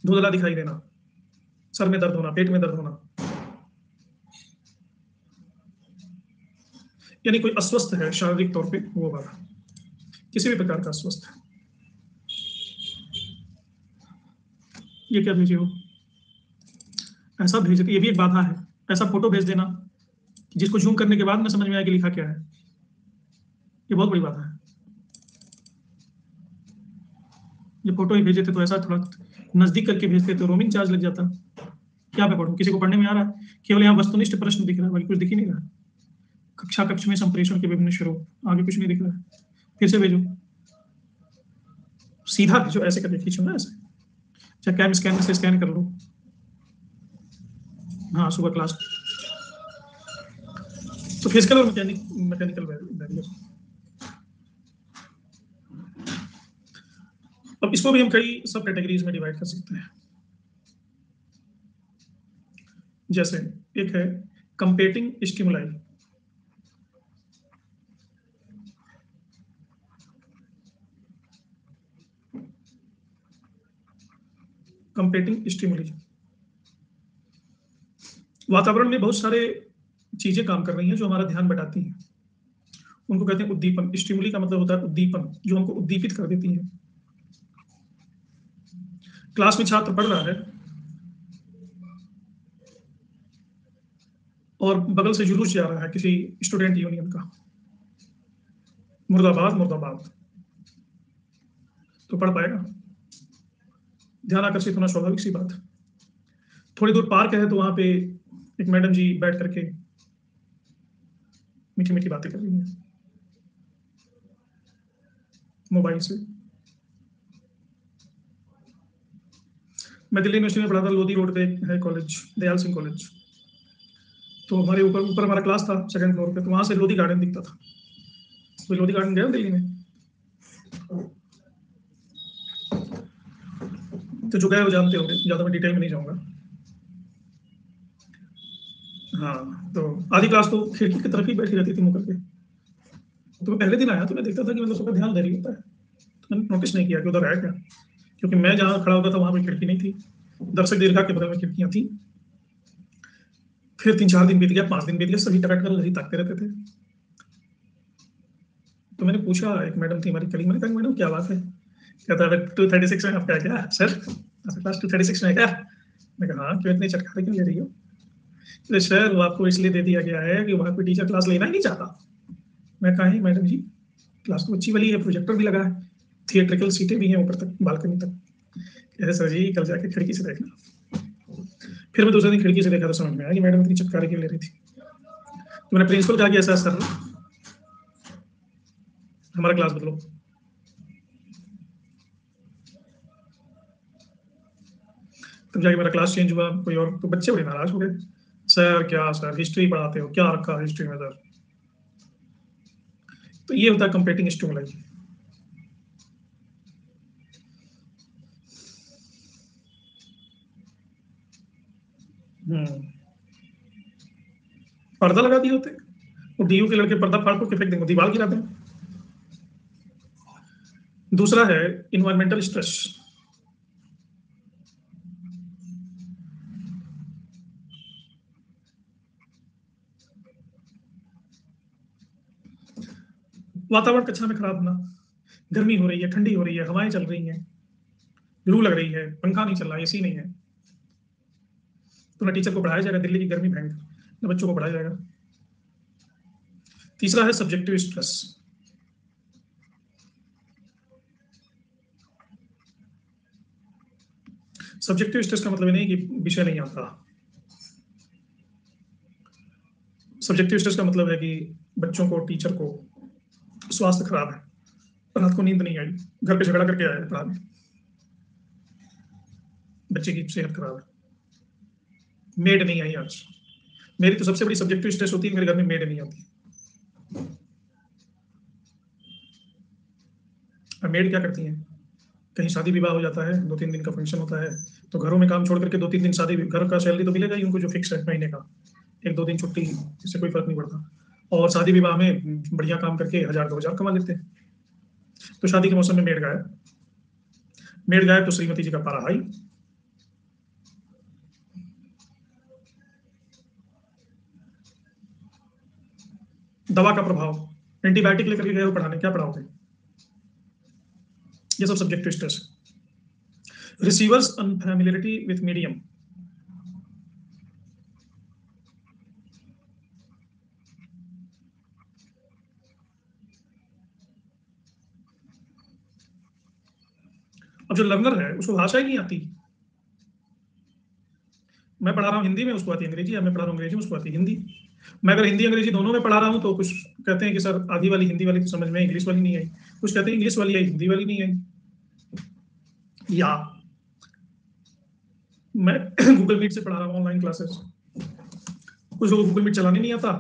धुंधला दिखाई देना, सर में दर्द होना, पेट में दर्द होना, यानी कोई अस्वस्थ है शारीरिक तौर पे, वो वाला, किसी भी प्रकार का अस्वस्थ है। ये क्या भेजे हो, ऐसा भेज, ये भी एक बाधा है। ऐसा फोटो भेज देना जिसको जूम करने के बाद में समझ में आया कि लिखा क्या है, ये बहुत बड़ी बात है। ये फोटो ही भेजे थे तो ऐसा थोड़ा नजदीक करके भेजते तो रोमिंग चार्ज लग जाता। क्या मैं पढ़ूं, किसी को पढ़ने में आ रहा है? केवल यहाँ वस्तुनिष्ठ प्रश्न दिख रहा है, बाकी कुछ दिख ही नहीं रहा। कक्षा कक्ष में संप्रेषण के विभिन्न स्वरूप, आगे कुछ नहीं दिख रहा है। फिर से भेजो, सीधा भेजो, ऐसे करके खींचो ना, ऐसे चाहे कैम स्कैनर से स्कैन कर लो। हाँ, सुबह क्लास। तो फिजिकल और मैकेनिकल बैरियर। अब इसको भी हम कई सब कैटेगरीज में डिवाइड कर सकते हैं। जैसे एक है कंपेटिंग स्टिमुलाई, कंपेटिंग स्टिमुली, वातावरण में बहुत सारे चीजें काम कर रही हैं जो हमारा ध्यान बटाती हैं, उनको कहते हैं उद्दीपन। स्टिमुली का मतलब होता है उद्दीपन, जो हमको उद्दीपित कर देती है। क्लास में छात्र पढ़ रहा है और बगल से जुलूस जा रहा है किसी स्टूडेंट यूनियन का, मुर्दाबाद मुर्दाबाद, तो पढ़ पाएगा? ध्यान आकर्षित होना स्वाभाविक सी बात है। थोड़ी दूर पार्क है तो वहां पे एक मैडम जी बैठ करके मीठी मीठी बातें कर रही हैं मोबाइल से। मैं दिल्ली यूनिवर्सिटी में पढ़ा था, लोधी रोड पे है कॉलेज, दयाल सिंह कॉलेज। तो हमारे ऊपर हमारा क्लास था सेकंड फ्लोर पे, तो वहां से लोधी गार्डन दिखता था। तो लोधी गार्डन गया दिल्ली में, तो जो गए वो जानते होंगे, ज्यादा मैं डिटेल में नहीं जाऊंगा। हाँ, तो आधी क्लास तो खिड़की की तरफ ही बैठी रहती थी मुकर के। तो मैं पहले दिन आया तो मैं देखता था कि मतलब सबका ध्यान दे रही होता है, तो मैंने नोटिस नहीं किया कि उधर है क्या, क्योंकि मैं जहाँ खड़ा होता था वहां पे खिड़की नहीं थी, दर्शक दीर्घा के बगल में खिड़कियां थी। फिर 3-4 दिन बीत गया, 5 दिन बीत गया, सभी टकटक लगी ताकते रहते थे। तो मैंने पूछा, एक मैडम थी हमारी कलीग, मैंने कहा मैडम क्या बात है? कहता है 236 में आपका क्या सर, क्लास 236 में क्या? मैं कहा हाँ, क्यों इतनी चटकारे क्यों ले रही हो? तो सर वो आपको इसलिए दे दिया गया है कि वहां कोई टीचर क्लास लेना ही नहीं चाहता। मैं कहा मैडम जी, क्लास तो अच्छी वाली है, प्रोजेक्टर भी लगा है, थिएट्रिकल सीटें भी हैं ऊपर तक, बालकनी तक। कहते सर जी कल जाके खिड़की से देखना। फिर मैं दूसरे दिन खिड़की से देखा तो समझ में आया कि मैडम इतनी चटकारे क्यों ले रही थी। तो मैंने प्रिंसिपल कहा कि ऐसा सर हमारा क्लास बदलो। तब जाके मेरा क्लास चेंज हुआ, कोई और, तो बच्चे बड़े नाराज हो गए, सर क्या सर हिस्ट्री पढ़ाते हो, क्या रखा हिस्ट्री में सर? तो ये होता है कंपेटिंग स्टिमुलाई। पर्दा लगा दिए होते, वो डीयू के लड़के पर्दा फाड़ के फेंक देंगे, दीवार गिरा देंगे। दूसरा है इन्वायरमेंटल स्ट्रेस। वातावरण कक्षा में खराब होना, गर्मी हो रही है, ठंडी हो रही है, हवाएं चल रही हैं, लू लग रही है, पंखा नहीं चल रहा, एसी नहीं है, तो ना टीचर को पढ़ाया जाएगा, दिल्ली की गर्मी भयंकर, ना बच्चों को पढ़ाया जाएगा। तीसरा है सब्जेक्टिव स्ट्रेस। सब्जेक्टिव स्ट्रेस का मतलब नहीं कि विषय नहीं आता। सब्जेक्टिव स्ट्रेस का मतलब है कि बच्चों को, टीचर को स्वास्थ्य खराब है, रात को नींद नहीं आई, घर पे झगड़ा करके आया पढ़ाने, बच्चे की सेहत खराब है, मेड नहीं आई आज। मेरी तो सबसे बड़ी सब्जेक्टिव स्ट्रेस होती है, मेरे घर में मेड नहीं आती। अब मेड क्या करती हैं, कहीं शादी विवाह हो जाता है, 2-3 दिन का फंक्शन होता है, तो घरों में काम छोड़ करके 2-3 दिन शादी, घर का सैलरी तो मिलेगा ही उनको जो फिक्स है महीने का, 1-2 दिन छुट्टी, इससे कोई फर्क नहीं पड़ता। और शादी विवाह में बढ़िया काम करके 1000-2000 कमा लेते हैं। तो शादी के मौसम में मेड गायब, मेड गायब तो श्रीमती जी का पारा हाई। दवा का प्रभाव, एंटीबायोटिक लेकर के गए हो पढ़ाने, क्या पढ़ाओगे? ये सब subjective stress. Receivers unfamiliarity with medium. अब जो लर्नर है उसको भाषा ही नहीं आती। मैं पढ़ा रहा हूँ हिंदी में, उसको आती है अंग्रेजी, या मैं पढ़ा रहा हूँ अंग्रेजी में, उसको आती है हिंदी। मैं अगर हिंदी अंग्रेजी दोनों में पढ़ा रहा हूँ तो कुछ कहते हैं कि सर आधी वाली हिंदी वाली तो समझ में, इंग्लिश वाली नहीं आई। कुछ कहते हैं इंग्लिश वाली आई, हिंदी वाली नहीं आई। या मैं गूगल मीट से पढ़ा रहा हूँ ऑनलाइन क्लासेस, कुछ लोगों को गूगल मीट चलाने नहीं आता,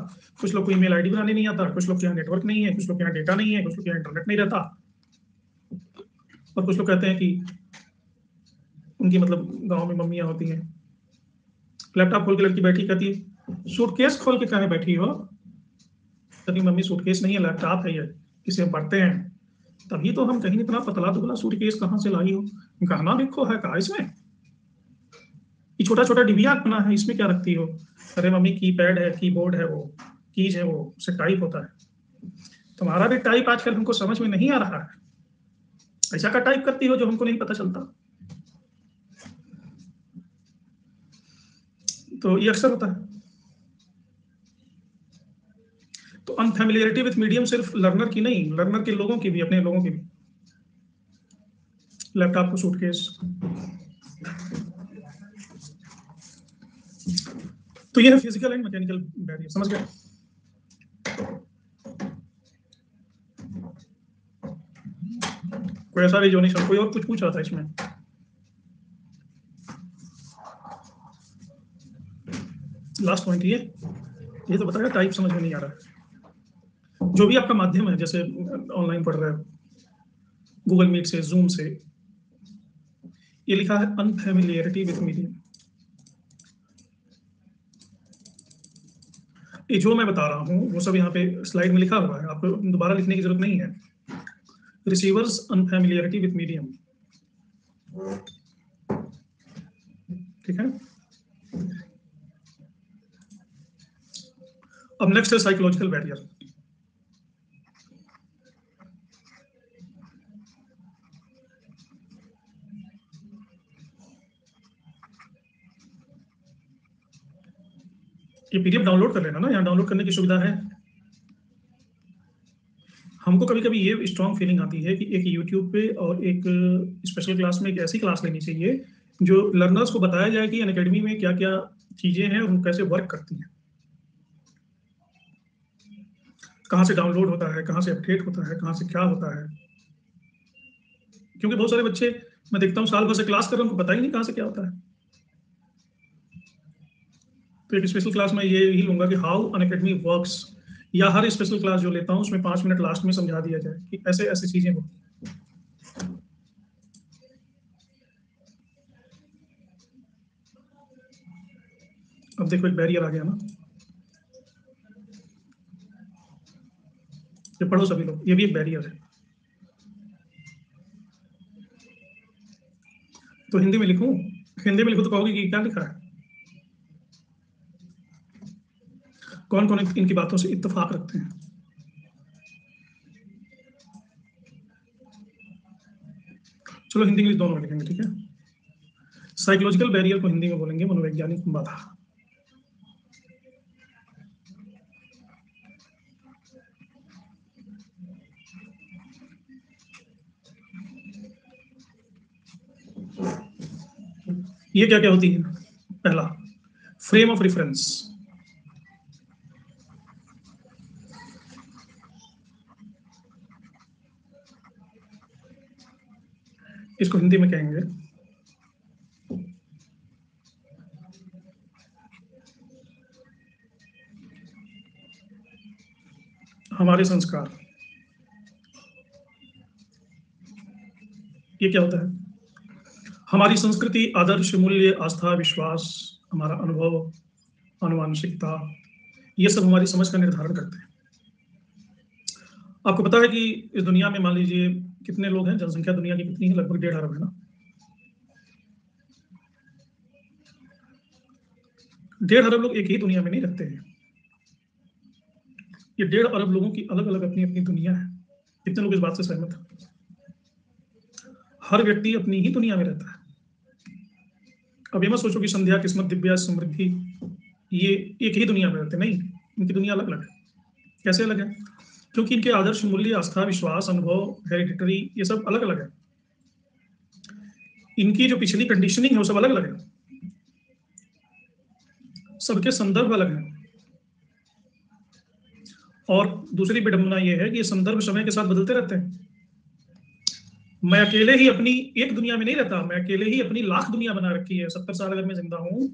कुछ लोग को ईमेल आईडी बनाने नहीं आता, कुछ लोग के यहाँ नेटवर्क नहीं है, कुछ लोग के यहाँ डेटा नहीं है, कुछ लोग के यहाँ इंटरनेट नहीं रहता। और कुछ लोग कहते हैं कि उनकी मतलब गांव में मम्मियां होती हैं, लैपटॉप खोल के लड़की बैठी कहती है सूटकेस खोल के कहाँ बैठी हो? कहती मम्मी सूटकेस नहीं है, लैपटॉप है ये, इसे हम पढ़ते हैं। तभी तो हम कहीं इतना पतला दुबला सूटकेस कहाँ से लाई हो? गहना देखो है कहा इसमें, ये छोटा छोटा डिबिया बना है, इसमें क्या रखती हो? अरे मम्मी कीपैड है, कीबोर्ड है, वो कीज है, वो उससे टाइप होता है। तुम्हारा भी टाइप आजकल हमको समझ में नहीं आ रहा है, ऐसा का टाइप करती हो जो हमको नहीं पता चलता। तो ये अक्सर होता है। तो अनफैमिलियरिटी विथ मीडियम सिर्फ लर्नर की नहीं, लर्नर के लोगों की भी, अपने लोगों की भी। लैपटॉप को सूटकेस, तो ये है फिजिकल एंड मैकेनिकल बैरियर, समझ गए? कोई ऐसा भी जो नहीं, कोई और कुछ पूछ रहा था इसमें? लास्ट पॉइंट ये तो बताया टाइप समझ में नहीं आ रहा है। जो भी आपका माध्यम है, जैसे ऑनलाइन पढ़ रहे हो, गूगल मीट से, जूम से, ये लिखा है अनफैमिलियरिटी विथ मीडियम। ये जो मैं बता रहा हूँ वो सब यहाँ पे स्लाइड में लिखा हुआ है, आपको दोबारा लिखने की जरूरत नहीं है। रिसीवर्स अनफैमिलियरिटी विथ मीडियम, ठीक है। अब नेक्स्ट है साइकोलॉजिकल बैरियर। ये पीडीएफ डाउनलोड कर लेना ना, यहाँ डाउनलोड करने की सुविधा है। हमको कभी कभी ये स्ट्रॉन्ग फीलिंग आती है कि एक यूट्यूब पे और एक स्पेशल क्लास में एक ऐसी क्लास लेनी चाहिए जो लर्नर्स को बताया जाए कि अनअकैडमी में क्या क्या चीजें हैं और वो कैसे वर्क करती हैं, कहाँ से डाउनलोड होता है, कहाँ से अपडेट होता है, कहाँ से क्या होता है। क्योंकि बहुत सारे बच्चे मैं देखता हूँ साल भर से क्लास कर रहे हैं, उनको पता ही नहीं कहाँ से क्या होता है। तो एक स्पेशल क्लास में ये ही लूंगा कि हाउ अनअकैडमी वर्क्स, या हर स्पेशल क्लास जो लेता हूँ उसमें 5 मिनट लास्ट में समझा दिया जाए कि ऐसे ऐसी चीजें होती हैं। अब देखो एक बैरियर आ गया ना, ये पढ़ो सभी लोग, ये भी एक बैरियर है। तो हिंदी में लिखूं? हिंदी में लिखूं तो कहोगे कि क्या लिखा है? कौन कौन इनकी बातों से इत्तेफाक रखते हैं? चलो हिंदी इंग्लिश दोनों में लिखेंगे, ठीक है। साइकोलॉजिकल बैरियर को हिंदी में बोलेंगे मनोवैज्ञानिक बाधा। ये क्या क्या होती है? पहला, फ्रेम ऑफ रेफरेंस। इसको हिंदी में कहेंगे हमारे संस्कार। ये क्या होता है? हमारी संस्कृति, आदर्श, मूल्य, आस्था, विश्वास, हमारा अनुभव, आनुवांशिकता, ये सब हमारी समझ का निर्धारण करते हैं। आपको पता है कि इस दुनिया में मान लीजिए कितने लोग हैं, जनसंख्या दुनिया की कितनी है? लगभग 1.5 अरब है ना। 1.5 अरब लोग एक ही दुनिया में नहीं रहते हैं। ये 1.5 अरब लोगों की अलग अलग अपनी अपनी दुनिया है। कितने लोग इस बात से सहमत हैं? हर व्यक्ति अपनी ही दुनिया में रहता है। अब ये मत सोचो कि संध्या, किस्मत, दिव्या, समृद्धि ये एक ही दुनिया में रहते, नहीं, इनकी दुनिया अलग अलग है। कैसे अलग है? क्योंकि इनके आदर्श, मूल्य, आस्था, विश्वास, अनुभव, हेरिडिटरी, ये सब अलग अलग है। इनकी जो पिछली कंडीशनिंग है वो सब अलग अलग है, सबके संदर्भ अलग हैं। और दूसरी विडंबना ये है कि ये संदर्भ समय के साथ बदलते रहते हैं। मैं अकेले ही अपनी एक दुनिया में नहीं रहता, मैं अकेले ही अपनी लाख दुनिया बना रखी है। 70 साल अगर मैं जिंदा हूं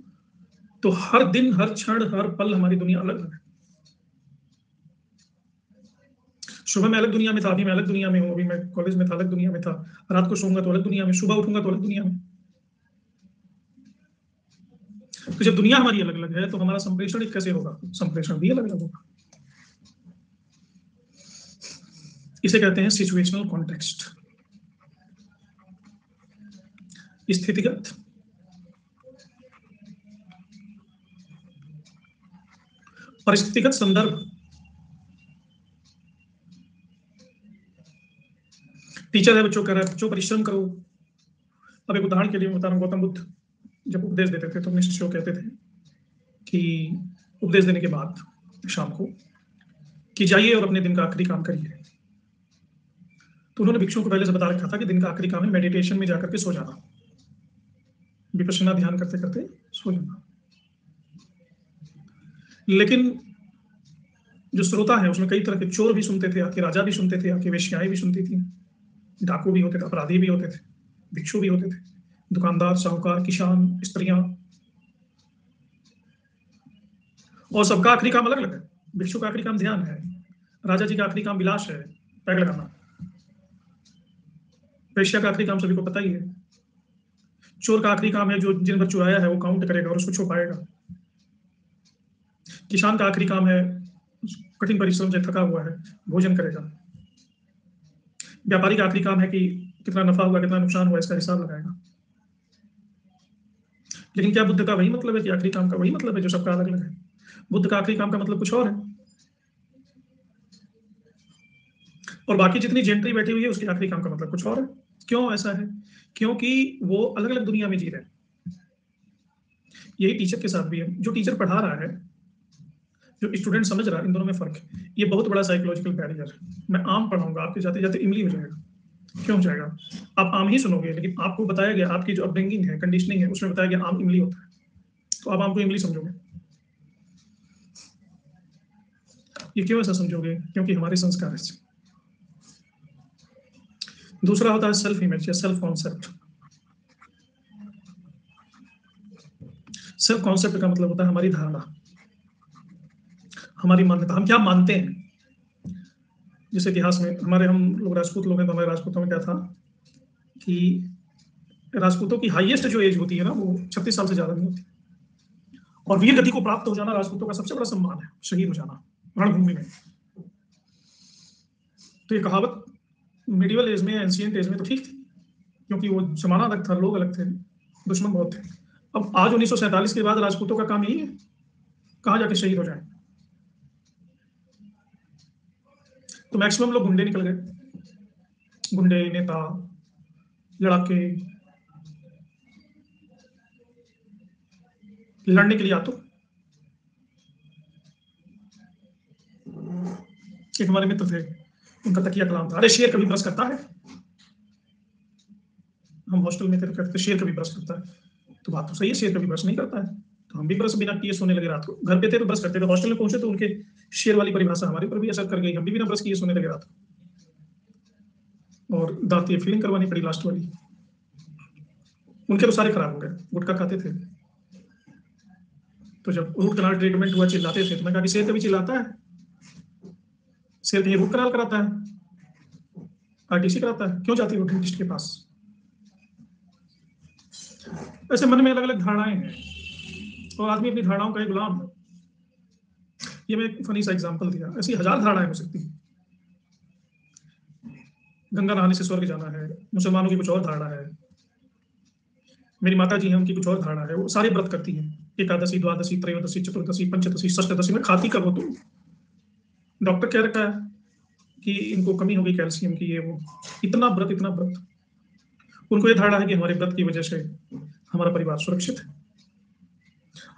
तो हर दिन, हर क्षण, हर पल हमारी दुनिया अलग है। सुबह मैं अलग दुनिया में था, अभी मैं अलग दुनिया में हूँ, अभी मैं कॉलेज में था, अलग दुनिया में था, रात को सोऊंगा तो अलग दुनिया में, सुबह उठूंगा तो अलग दुनिया में। तो जब दुनिया हमारी अलग अलग है तो हमारा संप्रेषण कैसे होगा? संप्रेषण भी अलग अलग होगा। इसे कहते हैं सिचुएशनल कॉन्टेक्स्ट, स्थितिगत परिस्थितिगत संदर्भ। टीचर है, बच्चों कह रहा है बच्चों परिश्रम करो। अब एक उदाहरण के लिए बता रहा हूँ, गौतम बुद्ध जब उपदेश देते थे तो अपने शिष्यों को कहते थे कि उपदेश देने के बाद शाम को कि जाइए और अपने दिन का आखिरी काम करिए। तो उन्होंने भिक्षुओं को पहले से बता रखा था कि दिन का आखिरी काम है मेडिटेशन में जाकर के सो जाना, विपश्यना ध्यान करते करते सो जाना। लेकिन जो श्रोता है उसमें कई तरह के चोर भी सुनते थे, आके राजा भी सुनते थे, आके वेश्याएं भी सुनती थी, डाकू भी होते थे, अपराधी भी होते थे, भिक्षु भी होते थे, दुकानदार, साहूकार, किसान, स्त्रियां, और सबका आखिरी काम अलग अलग है। भिक्षु का आखिरी काम ध्यान है, राजा जी का आखिरी काम विलास है, पैग लगाना, वेश्या का आखिरी काम सभी को पता ही है, चोर का आखिरी काम है जो जिन पर चुराया है वो काउंट करेगा और उसको छुपाएगा, किसान का आखिरी काम है कठिन परिश्रम से थका हुआ है भोजन करेगा, व्यापारी का आखिरी काम है कि कितना नफा हुआ कितना नुकसान हुआ इसका हिसाब लगाएगा। लेकिन क्या बुद्ध का वही मतलब है कि आखिरी काम का वही मतलब है जो सबका अलग अलग है? बुद्ध का आखिरी काम का मतलब कुछ और है, और बाकी जितनी जेंट्री बैठी हुई है उसके आखिरी काम का मतलब कुछ और है। क्यों ऐसा है? क्योंकि वो अलग अलग दुनिया में जी रहे हैं। यही टीचर के साथ भी है, जो टीचर पढ़ा रहा है, जो स्टूडेंट समझ रहा है, इन दोनों में फर्क है। ये बहुत बड़ा साइकोलॉजिकल बैरियर है। मैं आम पढ़ाऊंगा, आपके जाते जाते इमली हो जाएगा। क्यों हो जाएगा? आप आम ही सुनोगे, लेकिन आपको बताया गया, आपकी जो अपब्रिंगिंग है, कंडीशनिंग है, उसमें बताया गया आम इमली होता है, तो आप आम को इमली समझोगे। ये क्यों ऐसा समझोगे? क्योंकि हमारे संस्कार ऐसे। दूसरा होता है सेल्फ इमेज या सेल्फ कॉन्सेप्ट। सेल्फ कॉन्सेप्ट का मतलब होता है हमारी धारणा, हमारी मान्यता, हम क्या मानते हैं। जैसे इतिहास में हमारे, हम लोग राजपूत लोग हैं तो हमारे राजपूतों में क्या था कि राजपूतों की हाईएस्ट जो एज होती है ना वो 36 साल से ज्यादा नहीं होती, और वीर गति को प्राप्त हो जाना राजपूतों का सबसे बड़ा सम्मान है, शहीद हो जाना रणभूमि में। तो ये कहावत मिडिवल एज में, एंशिएंट एज में तो ठीक थी, क्योंकि वो जमाना अलग था, लोग अलग थे, दुश्मन बहुत थे। अब आज 1947 के बाद राजपूतों का काम यही है, कहाँ जाके शहीद हो जाए। तो मैक्सिमम लोग गुंडे निकल गए, गुंडे, नेता, लड़ाके, लड़ने के लिए आ। तो एक हमारे मित्र थे, उनका तकिया कलाम था, अरे शेर कभी ब्रश करता है? हम हॉस्टल में थे तो कहते थे शेर कभी ब्रश करता है। तो बात तो सही है, शेर कभी ब्रश नहीं करता है, तो हम भी ब्रश बिना किए सोने लगे रात को। घर पे थे तो ब्रश करते थे, हॉस्टल में पहुंचे तो उनके शेर वाली परिभाषा हमारे पर भी असर कर गई, हम भी बिना ब्रश किए सोने लगे रात को, और दांत ये फीलिंग करवानी पड़ी लास्ट वाली। उनके तो सारे खराब हो गए, गुटखा खाते थे। तो जब रूट कनाल ट्रीटमेंट हुआ चिल्लाते थे, तो मैं कहा कि शेर कभी चिल्लाता है? शेर कहीं रूट कनाल कराता है, आरटीसी कराता है, क्यों जाती है वो डेंटिस्ट के पास? ऐसे मन में अलग अलग धारणाएं हैं और आदमी अपनी धारणाओं का एक गुलाम है। ये मैं एक फनी सा एग्जांपल दिया, ऐसी हजार धारणाएं हो सकती हैं। गंगा नहाने से स्वर्ग जाना है, मुसलमानों की कुछ और धारणा है, मेरी माता जी हैं उनकी कुछ और धारणा है, वो सारे व्रत करती हैं, एकादशी, द्वादशी, त्रयोदशी, चतुर्दशी, पंचदशी, षष्ठदशी में खाती कब हो तुम? डॉक्टर कह रखा है कि इनको कमी होगी कैल्शियम की, ये वो, इतना व्रत, इतना व्रत। उनको ये धारणा है कि हमारे व्रत की वजह से हमारा परिवार सुरक्षित है।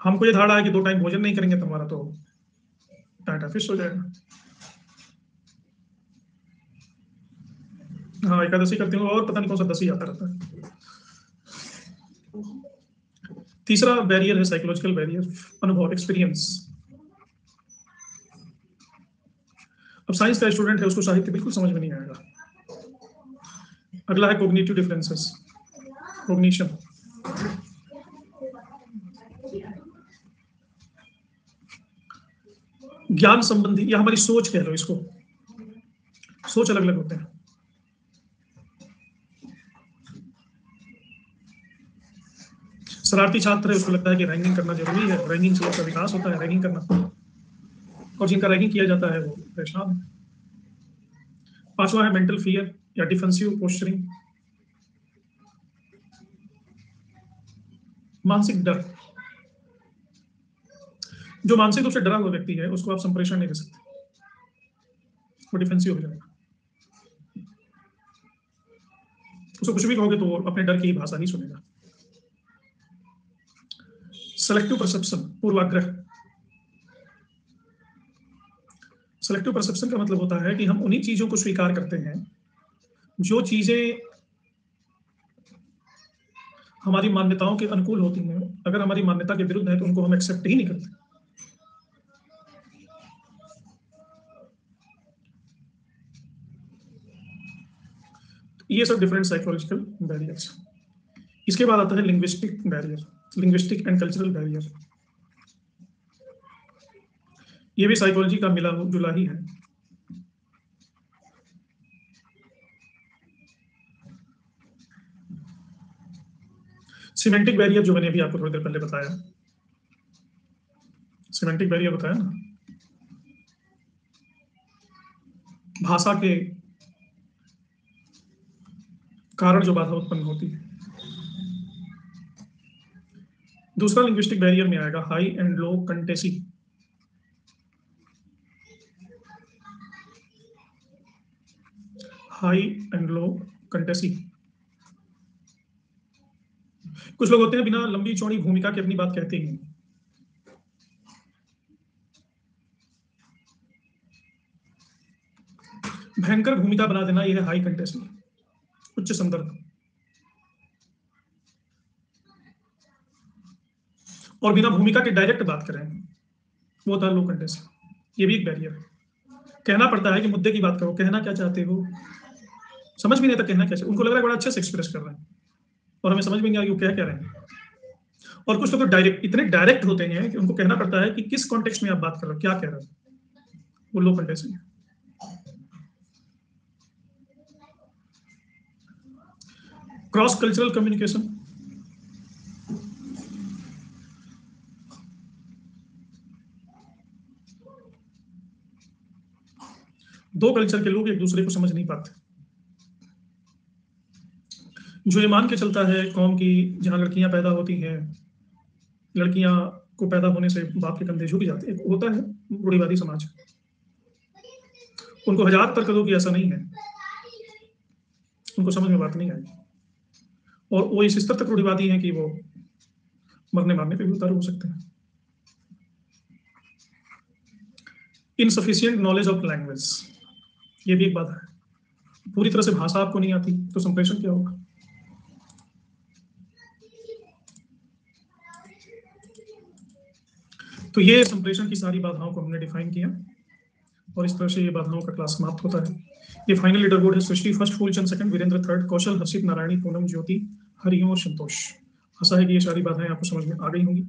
हमको ये धारणा है कि 2 टाइम भोजन नहीं करेंगे तो हमारा तो टाटा फिश हो जाएगा। हाँ, एकादशी करते हो और पता नहीं कौन सा दशी आता रहता है। तीसरा बैरियर है साइकोलॉजिकल बैरियर, अनुभव, एक्सपीरियंस। अब साइंस का स्टूडेंट है, उसको साहित्य बिल्कुल समझ में नहीं आएगा। अगला है कोग्निटिव डिफरेंसेस, कोग्निशन। ज्ञान संबंधी या हमारी सोच कह लो इसको, सोच अलग अलग होते हैं। शरारती छात्र है, उसको लगता है कि रैंकिंग करना जरूरी है, रैंकिंग से उसका विकास होता है, रैंकिंग करना, और जिनका रैंकिंग किया जाता है वो परेशान है। 5वां है मेंटल फियर या डिफेंसिव पोस्चरिंग, मानसिक डर। जो मानसिक रूप से डरा हुआ व्यक्ति है उसको आप संप्रेषण नहीं दे सकते, वो डिफेंसिव हो जाएगा। उसको कुछ भी कहोगे तो वो अपने डर की भाषा ही सुनेगा। सेलेक्टिव परसेप्शन, पूर्वाग्रह। सेलेक्टिव परसेप्शन का मतलब होता है कि हम उन्हीं चीजों को स्वीकार करते हैं जो चीजें हमारी मान्यताओं के अनुकूल होती हैं। अगर हमारी मान्यता के विरुद्ध है तो उनको हम एक्सेप्ट ही नहीं करते। ये सब डिफरेंट साइकोलॉजिकल बैरियर्स। इसके बाद आता है linguistic barrier, linguistic and cultural barrier. ये भी साइकोलॉजी का मिला जुला ही है। सिमेंटिक बैरियर जो मैंने अभी आपको थोड़ी देर पहले बताया, सिमेंटिक बैरियर बताया ना, भाषा के कारण जो बाधा उत्पन्न होती है। दूसरा लिंग्विस्टिक बैरियर में आएगा high and low context. High and low context. कुछ लोग होते हैं बिना लंबी चौड़ी भूमिका के अपनी बात कहते ही नहीं। भयंकर भूमिका बना देना, यह है हाई कंटेसी, उच्च संदर्भ। और बिना भूमिका के डायरेक्ट बात करें, वो होता है लो कंटेसी। ये भी एक बैरियर है। कहना पड़ता है कि मुद्दे की बात करो, कहना क्या चाहते हो, समझ भी नहीं आता कहना क्या चाहते। उनको लग रहा है बड़ा अच्छे से एक्सप्रेस कर रहे हैं और हमें समझ में नहीं आ रही वो क्या रहे हैं। और कुछ लोग तो डायरेक्ट, इतने डायरेक्ट होते हैं कि उनको कहना पड़ता है कि किस कॉन्टेक्स्ट में आप बात कर रहे हो, क्या कह रहे हो। वो लो कंटेसी है। Cross cultural communication. दो कल्चर के लोग एक दूसरे को समझ नहीं पाते। जो ये मान के चलता है कौम की जहां लड़कियां पैदा होती हैं, लड़कियां को पैदा होने से बाप के कंधे झुक जाते हैं, होता है रूढ़िवादी समाज। उनको हजार तर्क दो कि ऐसा नहीं है, उनको समझ में बात नहीं आई। और वो इस स्तर तक रूढ़िवादी हैं कि वो मरने मारने पे भी उतारू हो सकते हैं। इनसफिशियंट नॉलेज ऑफ लैंग्वेज, ये भी एक बात है। पूरी तरह से भाषा आपको नहीं आती तो संप्रेषण क्या होगा। तो ये संप्रेषण की सारी बाधाओं को हमने डिफाइन किया और इस तरह से ये बाधाओं का क्लास समाप्त होता है। ये फाइनल लीडर बोर्ड है Srishti first, Phoolchand second, Virendra third, Kaushal, Harshit, Narayani, Poonam, Jyoti, Hariom और संतोष। आशा है कि ये सारी बाधाएं आपको समझ में आ गई होंगी।